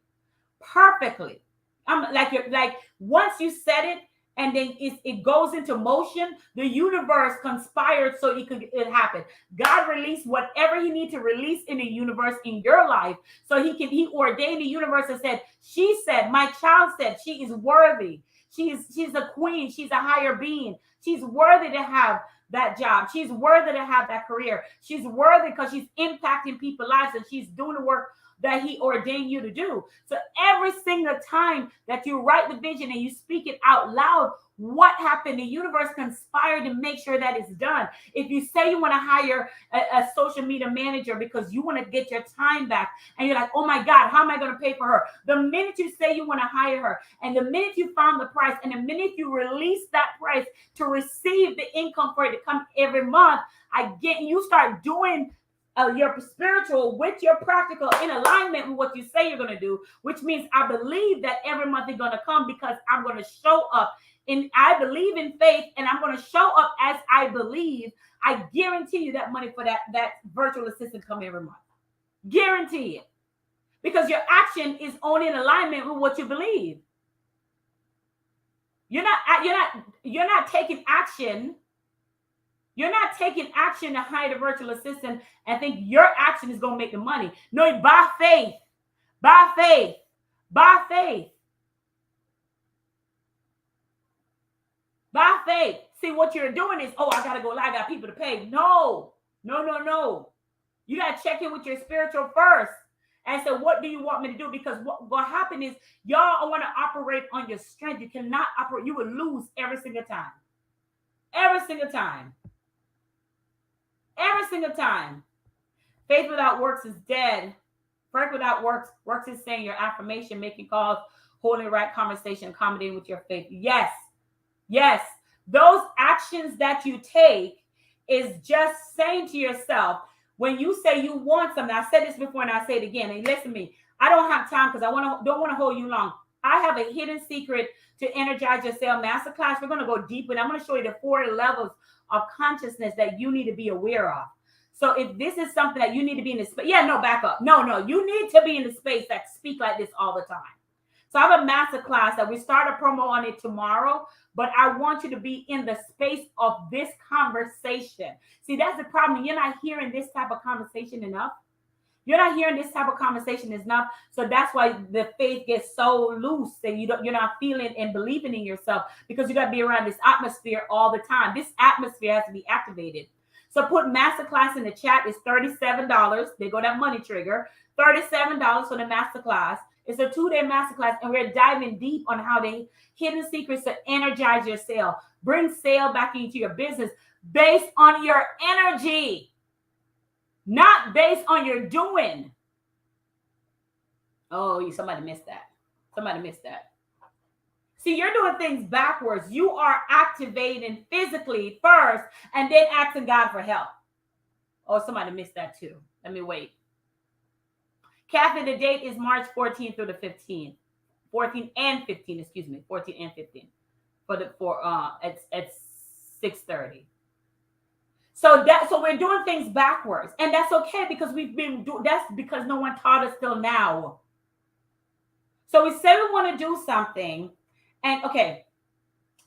I'm like once you set it and then it goes into motion, the universe conspired so it happened. God released whatever he needs to release in the universe in your life. So he ordained the universe and said, she said, my child said she is worthy. She's a queen. She's a higher being. She's worthy to have that job. She's worthy to have that career. She's worthy because she's impacting people's lives and she's doing the work that he ordained you to do. So every single time that you write the vision and you speak it out loud, what happened? The universe conspired to make sure that it's done. If you say you want to hire a social media manager because you want to get your time back and you're like, oh my God, how am I going to pay for her? The minute you say you want to hire her and the minute you found the price and the minute you release that price to receive the income for it to come every month, you start doing your spiritual with your practical in alignment with what you say you're going to do, which means I believe that every month is going to come because I'm going to show up. And I believe in faith and I'm going to show up as I believe. I guarantee you that money for that virtual assistant come every month. Guarantee it. Because your action is only in alignment with what you believe. You're not taking action. You're not taking action to hire the virtual assistant and think your action is going to make the money. No, by faith. By faith. By faith. By faith. See, what you're doing is, oh, I got to go live. I got people to pay. No. You got to check in with your spiritual first and say, what do you want me to do? Because what happened is y'all want to operate on your strength. You cannot operate. You will lose every single time. Every single time. Every single time. Faith without works is dead. Faith without works is saying your affirmation, making calls, holding right conversation, accommodating with your faith. Yes, those actions that you take is just saying to yourself, when you say you want something, I said this before and I say it again, and listen to me, I don't have time because I don't want to hold you long. I have a hidden secret to Energize Your Sale Masterclass. We're going to go deep, and I'm going to show you the 4 levels of consciousness that you need to be aware of. So if this is something that you need to be in the space, back up. No, you need to be in the space that speak like this all the time. So I have a master class that we start a promo on it tomorrow, but I want you to be in the space of this conversation. See, that's the problem. You're not hearing this type of conversation enough. You're not hearing this type of conversation enough. So that's why the faith gets so loose and you're not feeling and believing in yourself, because you got to be around this atmosphere all the time. This atmosphere has to be activated. So put masterclass in the chat. It's $37. They go that money trigger. $37 for the masterclass. It's a 2-day masterclass, and we're diving deep on how the hidden secrets to energize your sale, bring sale back into your business based on your energy, not based on your doing. Oh, somebody missed that. Somebody missed that. See, you're doing things backwards. You are activating physically first and then asking God for help. Oh, somebody missed that too. Let me wait. Kathy, the date is March 14th through the 15th. 14 and 15, excuse me. 14 and 15 at 6:30. So we're doing things backwards, and that's okay, because that's because no one taught us till now. So we say we want to do something, and okay,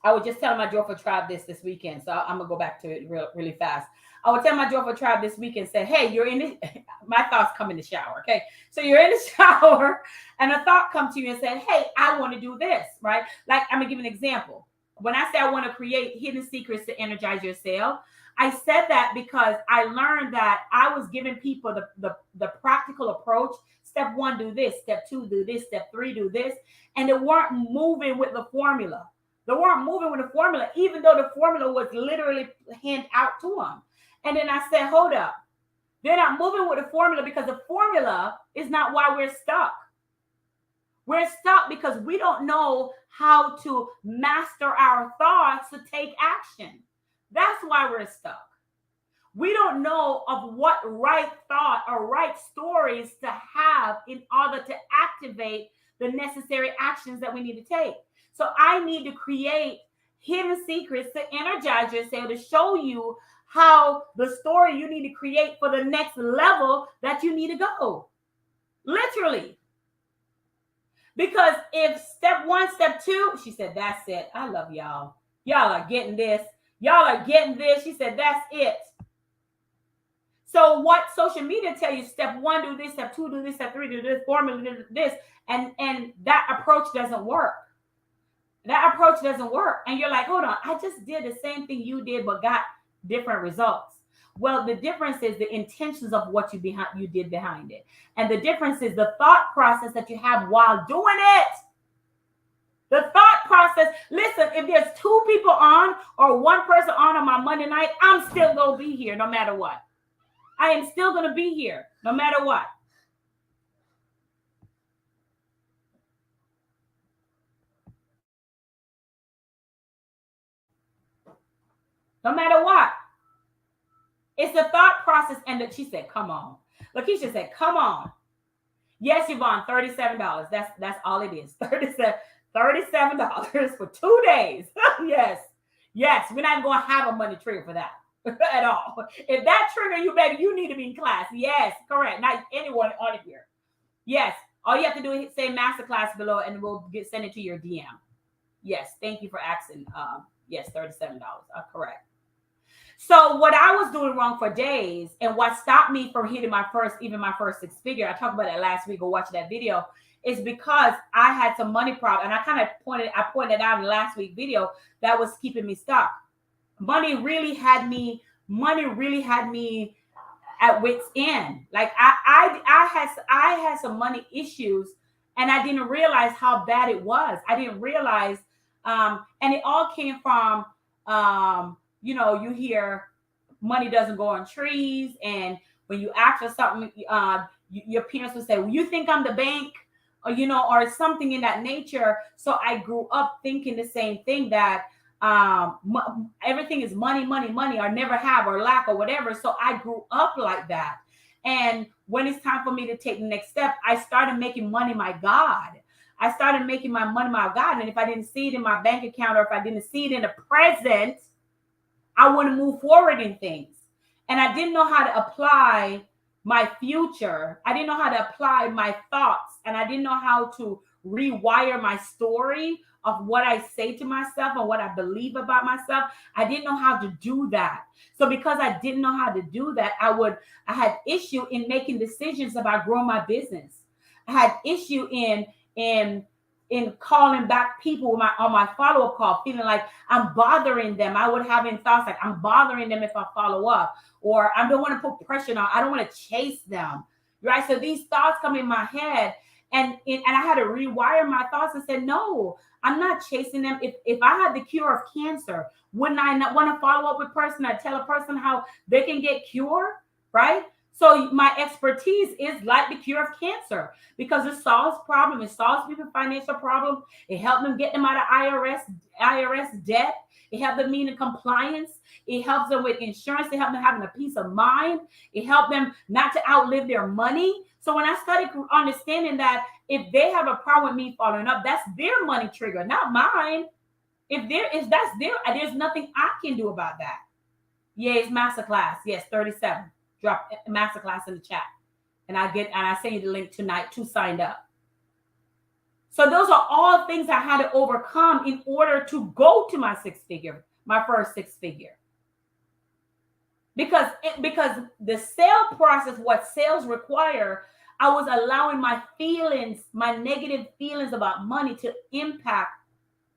I was just telling my Joyful Tribe this weekend, so I'm gonna go back to it really fast. I would tell my Joyful Tribe this weekend, say, hey, you're in the, my thoughts come in the shower, okay? So you're in the shower, and a thought comes to you and said, hey, I want to do this, right? Like, I'm gonna give an example. When I say I want to create hidden secrets to energize your sale, I said that because I learned that I was giving people the practical approach. Step 1, do this. Step 2, do this. Step 3, do this. And they weren't moving with the formula. They weren't moving with the formula, even though the formula was literally handed out to them. And then I said, hold up. They're not moving with the formula because the formula is not why we're stuck. We're stuck because we don't know how to master our thoughts to take action. That's why we're stuck. We don't know of what right thought or right stories to have in order to activate the necessary actions that we need to take. So I need to create hidden secrets to energize your sale, to show you how the story you need to create for the next level that you need to go. Literally. Because if step 1, step 2, she said, that's it. I love y'all. Y'all are getting this. Y'all are getting this. She said, that's it. So what social media tell you, step 1, do this, step 2, do this, step 3, do this, formula, do this. And that approach doesn't work. That approach doesn't work. And you're like, hold on, I just did the same thing you did, but got different results. Well, the difference is the intentions of what you did behind it. And the difference is the thought process that you have while doing it. The thought process. Listen, if there's 2 people on or 1 person on my Monday night, I'm still going to be here no matter what. I am still going to be here no matter what. No matter what. It's the thought process. And she said, come on. Lakeisha said, come on. Yes, Yvonne, $37. That's all it is. $37 for 2 days. Yes. We're not going to have a money trigger for that at all. If that trigger you, baby, you need to be in class. Yes, correct. Not anyone on here. Yes. All you have to do is say masterclass below and we'll send it to your DM. Yes. Thank you for asking. Yes, $37. Correct. So what I was doing wrong for days and what stopped me from hitting my first 6 figure, I talked about that last week, go watch that video, is because I had some money problem. And I kind of pointed out in the last week video that was keeping me stuck. Money really had me at wit's end. Like I had some money issues and I didn't realize how bad it was. I didn't realize, and it all came from, you hear money doesn't grow on trees. And when you ask for something, your parents would say, well, you think I'm the bank? Or something in that nature. So I grew up thinking the same thing, that everything is money, or never have or lack or whatever. So I grew up like that. And when it's time for me to take the next step, I started making money my God. I started making my money my God. And if I didn't see it in my bank account, or if I didn't see it in the present, I wouldn't move forward in things. And I didn't know how to apply my future. I didn't know how to apply my thoughts, and I didn't know how to rewire my story of what I say to myself and what I believe about myself. I didn't know how to do that. So because I didn't know how to do that, I had issue in making decisions about growing my business. I had issue in in calling back people on my follow-up call, feeling like I'm bothering them. I would have in thoughts like I'm bothering them if I follow up, or I don't want to put pressure on. I don't want to chase them, right? So these thoughts come in my head, and I had to rewire my thoughts and say, no, I'm not chasing them. If I had the cure of cancer, wouldn't I not want to follow up with person? I tell a person how they can get cured, right? So my expertise is like the cure of cancer because it solves problems. It solves people's financial problems. It helps them get them out of IRS debt. It helps them meet in compliance. It helps them with insurance. It helps them having a peace of mind. It helps them not to outlive their money. So when I started understanding that if they have a problem with me following up, that's their money trigger, not mine. There's nothing I can do about that. Yeah, it's masterclass. Yes, 37. Drop masterclass in the chat. And I send you the link tonight to sign up. So those are all things I had to overcome in order to go to my first six figure. Because the sale process, what sales require, I was allowing my feelings, my negative feelings about money to impact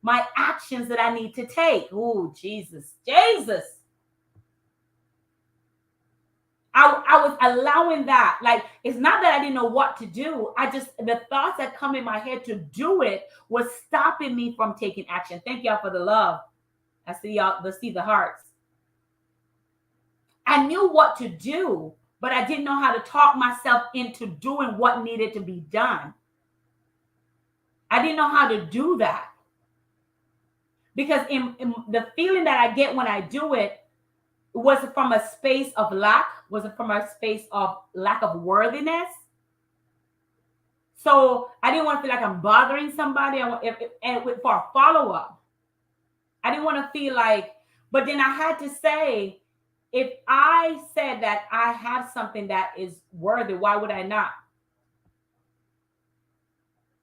my actions that I need to take. Oh, Jesus. I was allowing that. Like, it's not that I didn't know what to do. The thoughts that come in my head to do it was stopping me from taking action. Thank y'all for the love. I see y'all, the hearts. I knew what to do, but I didn't know how to talk myself into doing what needed to be done. I didn't know how to do that. Because in the feeling that I get when I do it, was it from a space of lack? Was it from a space of lack of worthiness? So I didn't want to feel like I'm bothering somebody. For a follow-up, I didn't want to feel like, but then I had to say, if I said that I have something that is worthy, why would I not?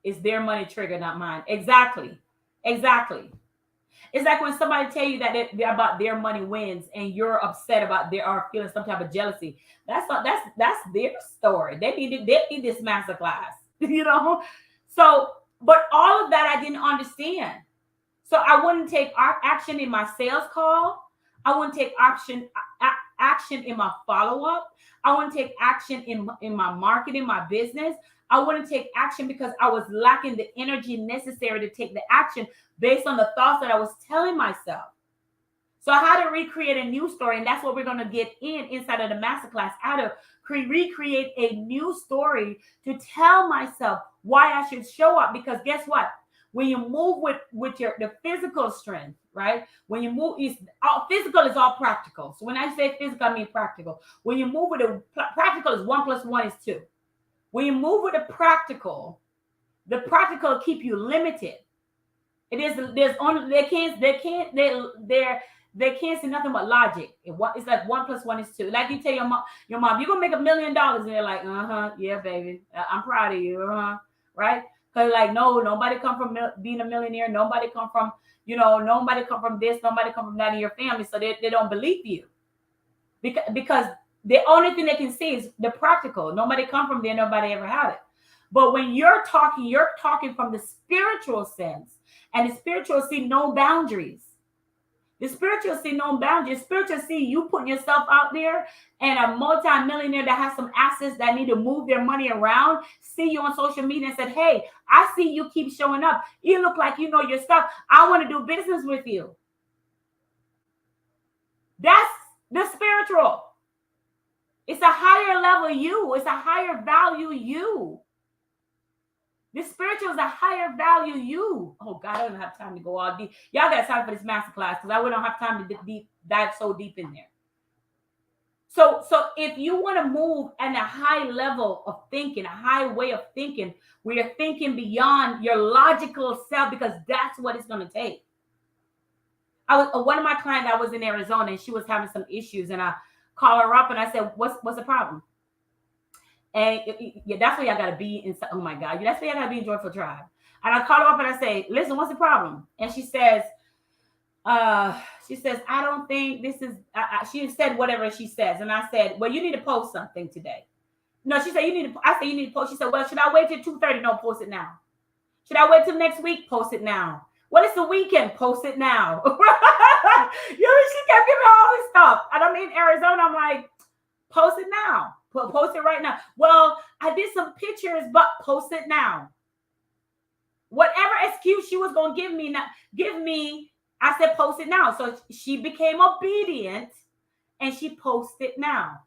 It's their money trigger, not mine. Exactly. It's like when somebody tell you that they're about their money wins and you're upset about or feeling some type of jealousy. That's their story. They need this masterclass, you know? So, but all of that I didn't understand. So I wouldn't take action in my sales call. I wouldn't take action in my follow-up. I wouldn't take action in my marketing, my business. I wouldn't take action because I was lacking the energy necessary to take the action based on the thoughts that I was telling myself. So I had to recreate a new story, and that's what we're going to get inside of the masterclass. I had to recreate a new story to tell myself why I should show up. Because guess what? When you move with the physical strength, right? When you move, physical is all practical. So when I say physical, I mean practical. When you move with practical is 1 + 1 is 2. When you move with the practical keep you limited. It is they can't see nothing but logic. It's like 1 + 1 is 2. Like you tell your mom, you're gonna make $1 million, and they're like, yeah, baby, I'm proud of you, right? Because like, no, nobody come from being a millionaire. Nobody come from, nobody come from this. Nobody come from that in your family, so they don't believe you because the only thing they can see is the practical. Nobody come from there. Nobody ever had it. But when you're talking from the spiritual sense, and the spiritual see no boundaries. The spiritual see no boundaries. Spiritual see you putting yourself out there, and a multi-millionaire that has some assets that need to move their money around, see you on social media and said, hey, I see you keep showing up. You look like you know your stuff. I want to do business with you. That's the spiritual. It's a higher level you. It's a higher value you. The spiritual is a higher value you. Oh, God, I don't have time to go all deep. Y'all got time for this masterclass because I wouldn't have time to dive so deep in there. So if you want to move at a high level of thinking, a high way of thinking, where you're thinking beyond your logical self, because that's what it's going to take. One of my clients, I was in Arizona and she was having some issues, and I called her up and I said, what's the problem? And yeah, that's why I gotta be inside. Oh my God, that's why I gotta be in Joyful Tribe. And I call her up and I say, listen, what's the problem? And she says, I don't think this is, she said whatever she says. And I said, well, you need to post something today. No, she said, I said, you need to post. She said, well, should I wait till 2:30? No, post it now. Should I wait till next week? Post it now. Well, it's the weekend. Post it now. She kept giving me all this stuff. And I'm in Arizona. I'm like, post it now. Post it right now. Well, I did some pictures, but post it now. Whatever excuse she was going to give me, I said, post it now. So she became obedient and she posted now.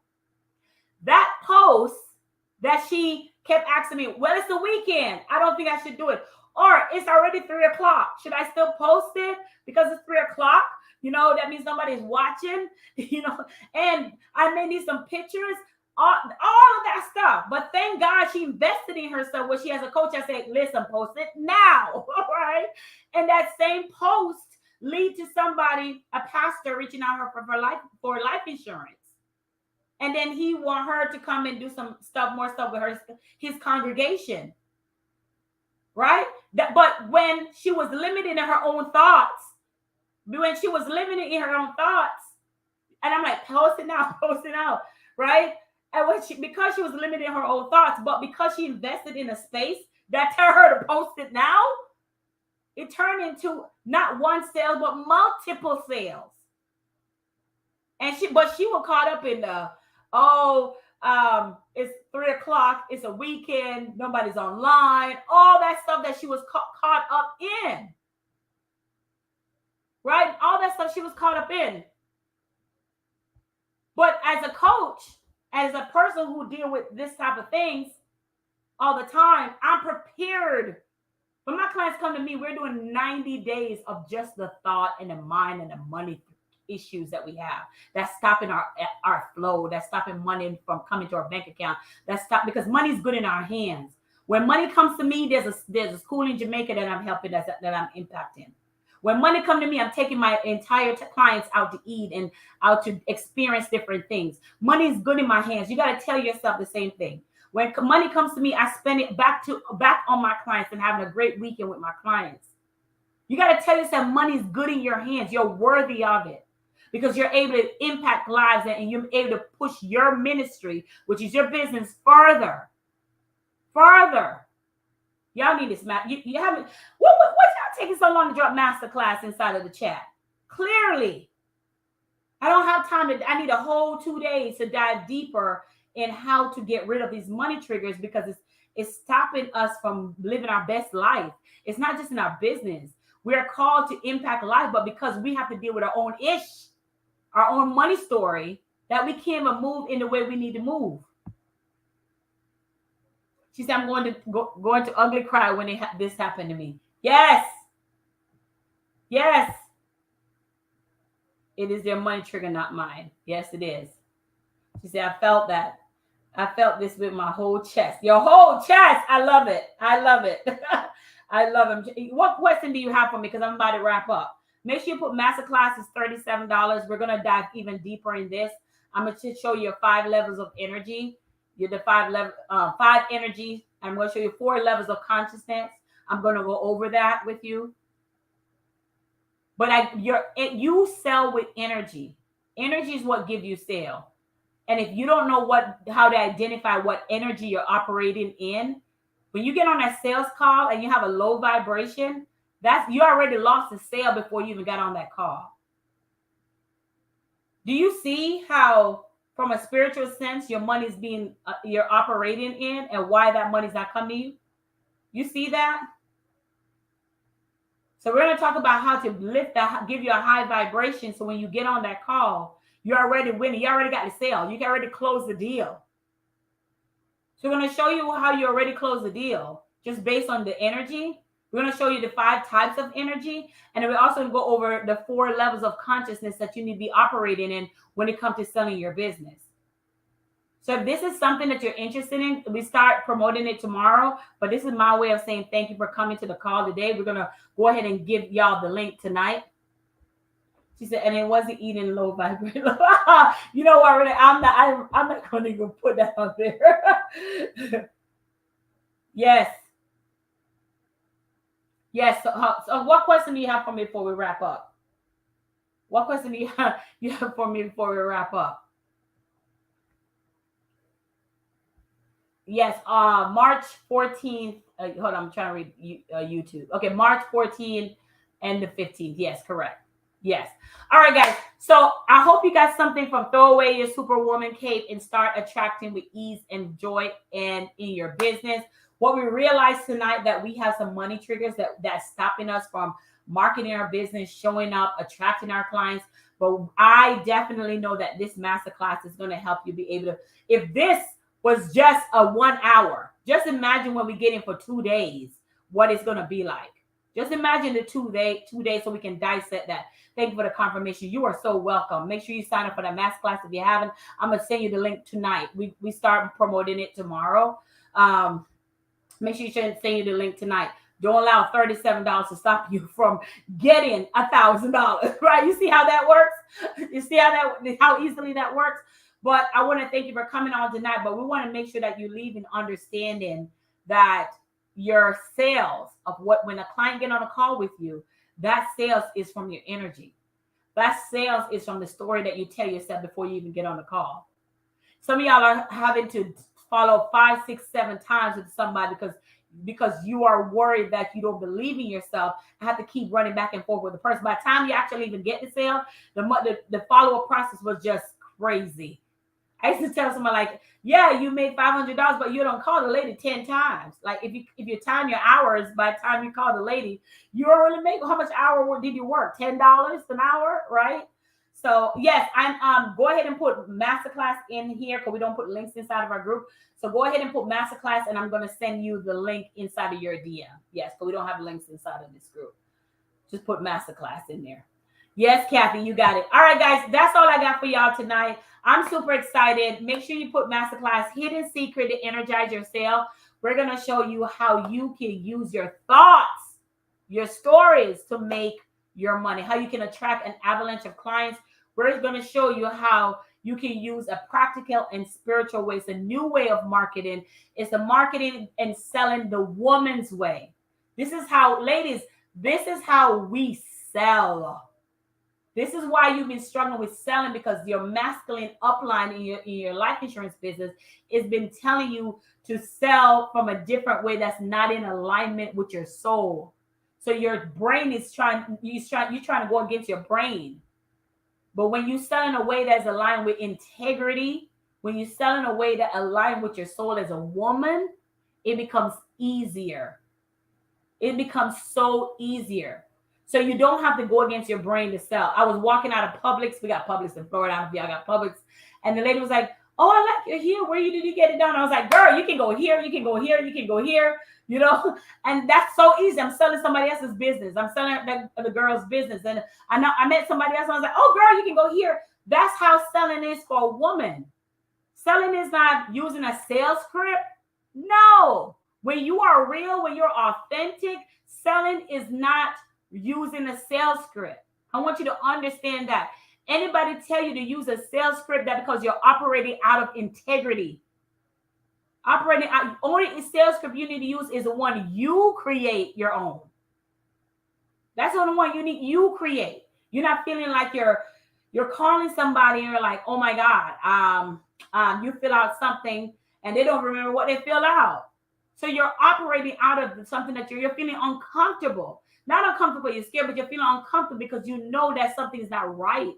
That post that she kept asking me, well, it's the weekend. I don't think I should do it. Or it's already 3:00. Should I still post it because it's 3:00? That means nobody's watching, and I may need some pictures, all of that stuff. But thank God she invested in herself where she has a coach. I said, listen, post it now. Right. And that same post lead to somebody, a pastor reaching out her for life insurance. And then he want her to come and do some stuff, more stuff with his congregation. Right? But when she was limited in her own thoughts, and I'm like, post it now, right? And because she was limited in her own thoughts, but because she invested in a space that tell her to post it now, it turned into not one sale, but multiple sales. And she was caught up in it's 3:00, it's a weekend, nobody's online, all that stuff that she was caught up in. Right? All that stuff she was caught up in. But as a coach, as a person who deal with this type of things all the time, I'm prepared. When my clients come to me, we're doing 90 days of just the thought and the mind and the money issues that we have. That's stopping our flow. That's stopping money from coming to our bank account. Because money is good in our hands. When money comes to me, there's a school in Jamaica that I'm helping, that I'm impacting. When money comes to me, I'm taking my entire clients out to eat and out to experience different things. Money is good in my hands. You got to tell yourself the same thing. When money comes to me, I spend it back on my clients and having a great weekend with my clients. You got to tell yourself money is good in your hands. You're worthy of it because you're able to impact lives and you're able to push your ministry, which is your business, further. Y'all need this. You haven't. What y'all taking so long to drop masterclass inside of the chat? Clearly, I don't have time I need a whole 2 days to dive deeper in how to get rid of these money triggers because it's stopping us from living our best life. It's not just in our business. We are called to impact life, but because we have to deal with our own money story, that we can't even move in the way we need to move. She said, I'm going to ugly cry when this happened to me. Yes. It is their money trigger, not mine. Yes, it is. She said, I felt that. I felt this with my whole chest. Your whole chest. I love it. I love him. What question do you have for me? Because I'm about to wrap up. Make sure you put masterclass is $37. We're going to dive even deeper in this. I'm going to show you 5 levels of energy. You're the 5 energy. I'm going to show you 4 levels of consciousness. I'm going to go over that with you. But you sell with energy. Energy is what gives you sale. And if you don't know how to identify what energy you're operating in, when you get on that sales call and you have a low vibration, you already lost the sale before you even got on that call. Do you see how, from a spiritual sense, your money is you're operating in, and why that money's not coming to you? You see that? So we're going to talk about how to give you a high vibration. So when you get on that call, you're already winning. You already got the sale. You can already close the deal. So we're going to show you how you already close the deal just based on the energy. We're going to show you the 5 types of energy. And then we're also going to go over the 4 levels of consciousness that you need to be operating in when it comes to selling your business. So if this is something that you're interested in, we start promoting it tomorrow. But this is my way of saying thank you for coming to the call today. We're going to go ahead and give y'all the link tonight. She said, and it wasn't eating low vibrating. You know what? Really, I'm not going to even put that on there. Yes. Yes. So what question do you have for me before we wrap up? What question do you have for me before we wrap up? Yes, March 14th. Hold on, I'm trying to read YouTube. Okay, March 14th and the 15th. Yes, correct. Yes. All right, guys. So I hope you got something from throw away your Superwoman cape and start attracting with ease and joy and in your business. What we realized tonight that we have some money triggers that's stopping us from marketing our business, showing up, attracting our clients. But I definitely know that this masterclass is going to help you be able to. If this was just a 1 hour, just imagine when we get in for 2 days, what it's going to be like. Just imagine the 2 days so we can dissect that. Thank you for the confirmation. You are so welcome. Make sure you sign up for that masterclass if you haven't. I'm going to send you the link tonight. We start promoting it tomorrow. Make sure you send you the link tonight. Don't allow $37 to stop you from getting $1,000, right? You see how that works? You see how easily that works? But I want to thank you for coming on tonight. But we want to make sure that you leave an understanding that your sales of when a client get on a call with you, that sales is from your energy. That sales is from the story that you tell yourself before you even get on the call. Some of y'all are having to follow 5, 6, 7 times with somebody because you are worried that you don't believe in yourself and have to keep running back and forth with the person. By the time you actually even get the sale, the follow-up process was just crazy. I used to tell someone like, yeah, you made $500, but you don't call the lady 10 times. Like if you time your hours, by the time you call the lady, you already make how much hour did you work? $10 an hour, right? So yes, I'm go ahead and put masterclass in here because we don't put links inside of our group. So go ahead and put masterclass, and I'm going to send you the link inside of your DM. Yes, because we don't have links inside of this group. Just put masterclass in there. Yes, Kathy, you got it. All right, guys, that's all I got for y'all tonight. I'm super excited. Make sure you put masterclass hidden secret to energize your sale. We're going to show you how you can use your thoughts, your stories to make your money, how you can attract an avalanche of clients. We're going to show you how you can use a practical and spiritual way. It's a new way of marketing. It's the marketing and selling the woman's way. This is how, ladies, this is how we sell. This is why you've been struggling with selling, because your masculine upline in your life insurance business has been telling you to sell from a different way that's not in alignment with your soul. So your brain is you're trying to go against your brain. But when you sell in a way that's aligned with integrity, when you sell in a way that aligns with your soul as a woman, it becomes easier. It becomes so easier. So you don't have to go against your brain to sell. I was walking out of Publix. We got Publix in Florida. I don't know if y'all got Publix. And the lady was like, oh, I like your here. Where did you get it done? I was like, girl, you can go here. You can go here. You can go here. You know, and that's so easy. I'm selling somebody else's business. I'm selling the girl's business. And I met somebody else. And I was like, oh, girl, you can go here. That's how selling is for a woman. Selling is not using a sales script. No. When you are real, when you're authentic, selling is not using a sales script. I want you to understand that. Anybody tell you to use a sales script, that because you're operating out of integrity. Operating out, only sales script you need to use is the one you create your own. That's the only one you create. You're not feeling like you're calling somebody and you're like, oh my God, you fill out something and they don't remember what they filled out. So you're operating out of something that you're feeling uncomfortable. Not uncomfortable, you're scared, but you're feeling uncomfortable because you know that something is not right.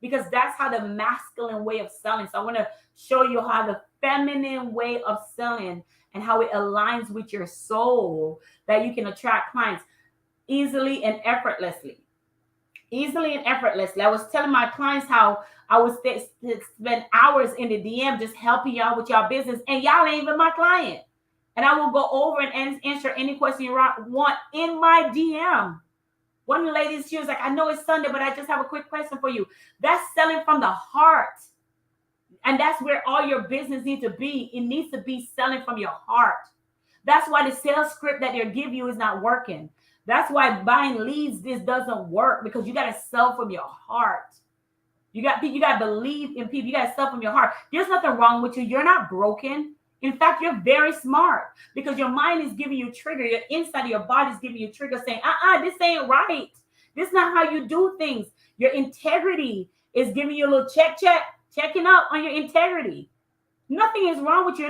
Because that's how the masculine way of selling. So I want to show you how the feminine way of selling and how it aligns with your soul, that you can attract clients easily and effortlessly. Easily and effortlessly. I was telling my clients how I would spend hours in the DM just helping y'all with y'all business, and y'all ain't even my client. And I will go over and answer any question you want in my DM. One of the ladies, she was like, I know it's Sunday, but I just have a quick question for you. That's selling from the heart. And that's where all your business needs to be. It needs to be selling from your heart. That's why the sales script that they give you is not working. That's why buying leads, this doesn't work, because you got to sell from your heart. You got to believe in people. You got to sell from your heart. There's nothing wrong with you. You're not broken. In fact, you're very smart, because your mind is giving you trigger. Your inside of your body is giving you trigger, saying, this ain't right. This is not how you do things. Your integrity is giving you a little checking up on your integrity. Nothing is wrong with you.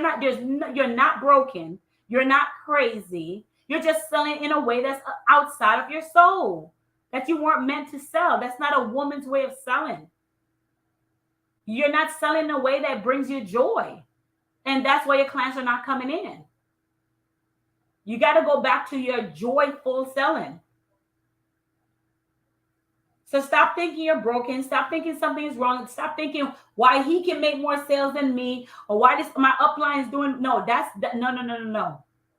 You're not broken. You're not crazy. You're just selling in a way that's outside of your soul, that you weren't meant to sell. That's not a woman's way of selling. You're not selling in a way that brings you joy. And that's why your clients are not coming in. You got to go back to your joyful selling. So stop thinking you're broken. Stop thinking something is wrong. Stop thinking why he can make more sales than me, or why my upline is doing. No.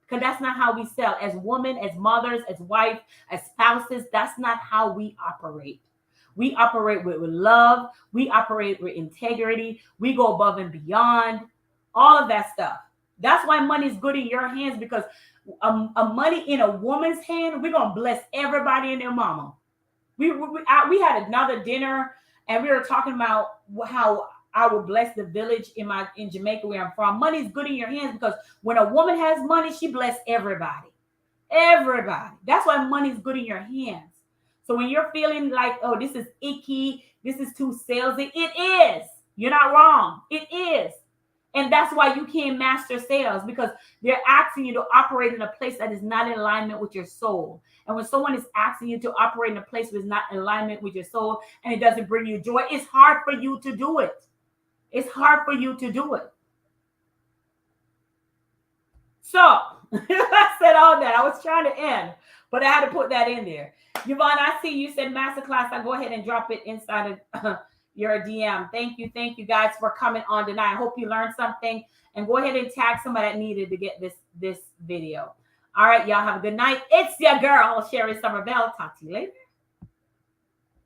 Because that's not how we sell. As women, as mothers, as wives, as spouses, that's not how we operate. We operate with love. We operate with integrity. We go above and beyond. All of that stuff. That's why money is good in your hands, because a money in a woman's hand, we're going to bless everybody and their mama. We had another dinner, and we were talking about how I will bless the village in Jamaica, where I'm from. Money is good in your hands, because when a woman has money, she bless everybody. Everybody. That's why money is good in your hands. So when you're feeling like, oh, this is icky, this is too salesy, it is. You're not wrong. It is. And that's why you can't master sales, because they're asking you to operate in a place that is not in alignment with your soul. And when someone is asking you to operate in a place that is not in alignment with your soul, and it doesn't bring you joy, it's hard for you to do it. It's hard for you to do it. So I said all that. I was trying to end, but I had to put that in there. Yvonne, I see you said masterclass. I'll go ahead and drop it inside of your DM. Thank you guys for coming on tonight. I hope you learned something, and go ahead and tag somebody that needed to get this video. All right, y'all have a good night. It's your girl, Sherry Somerville. Talk to you later.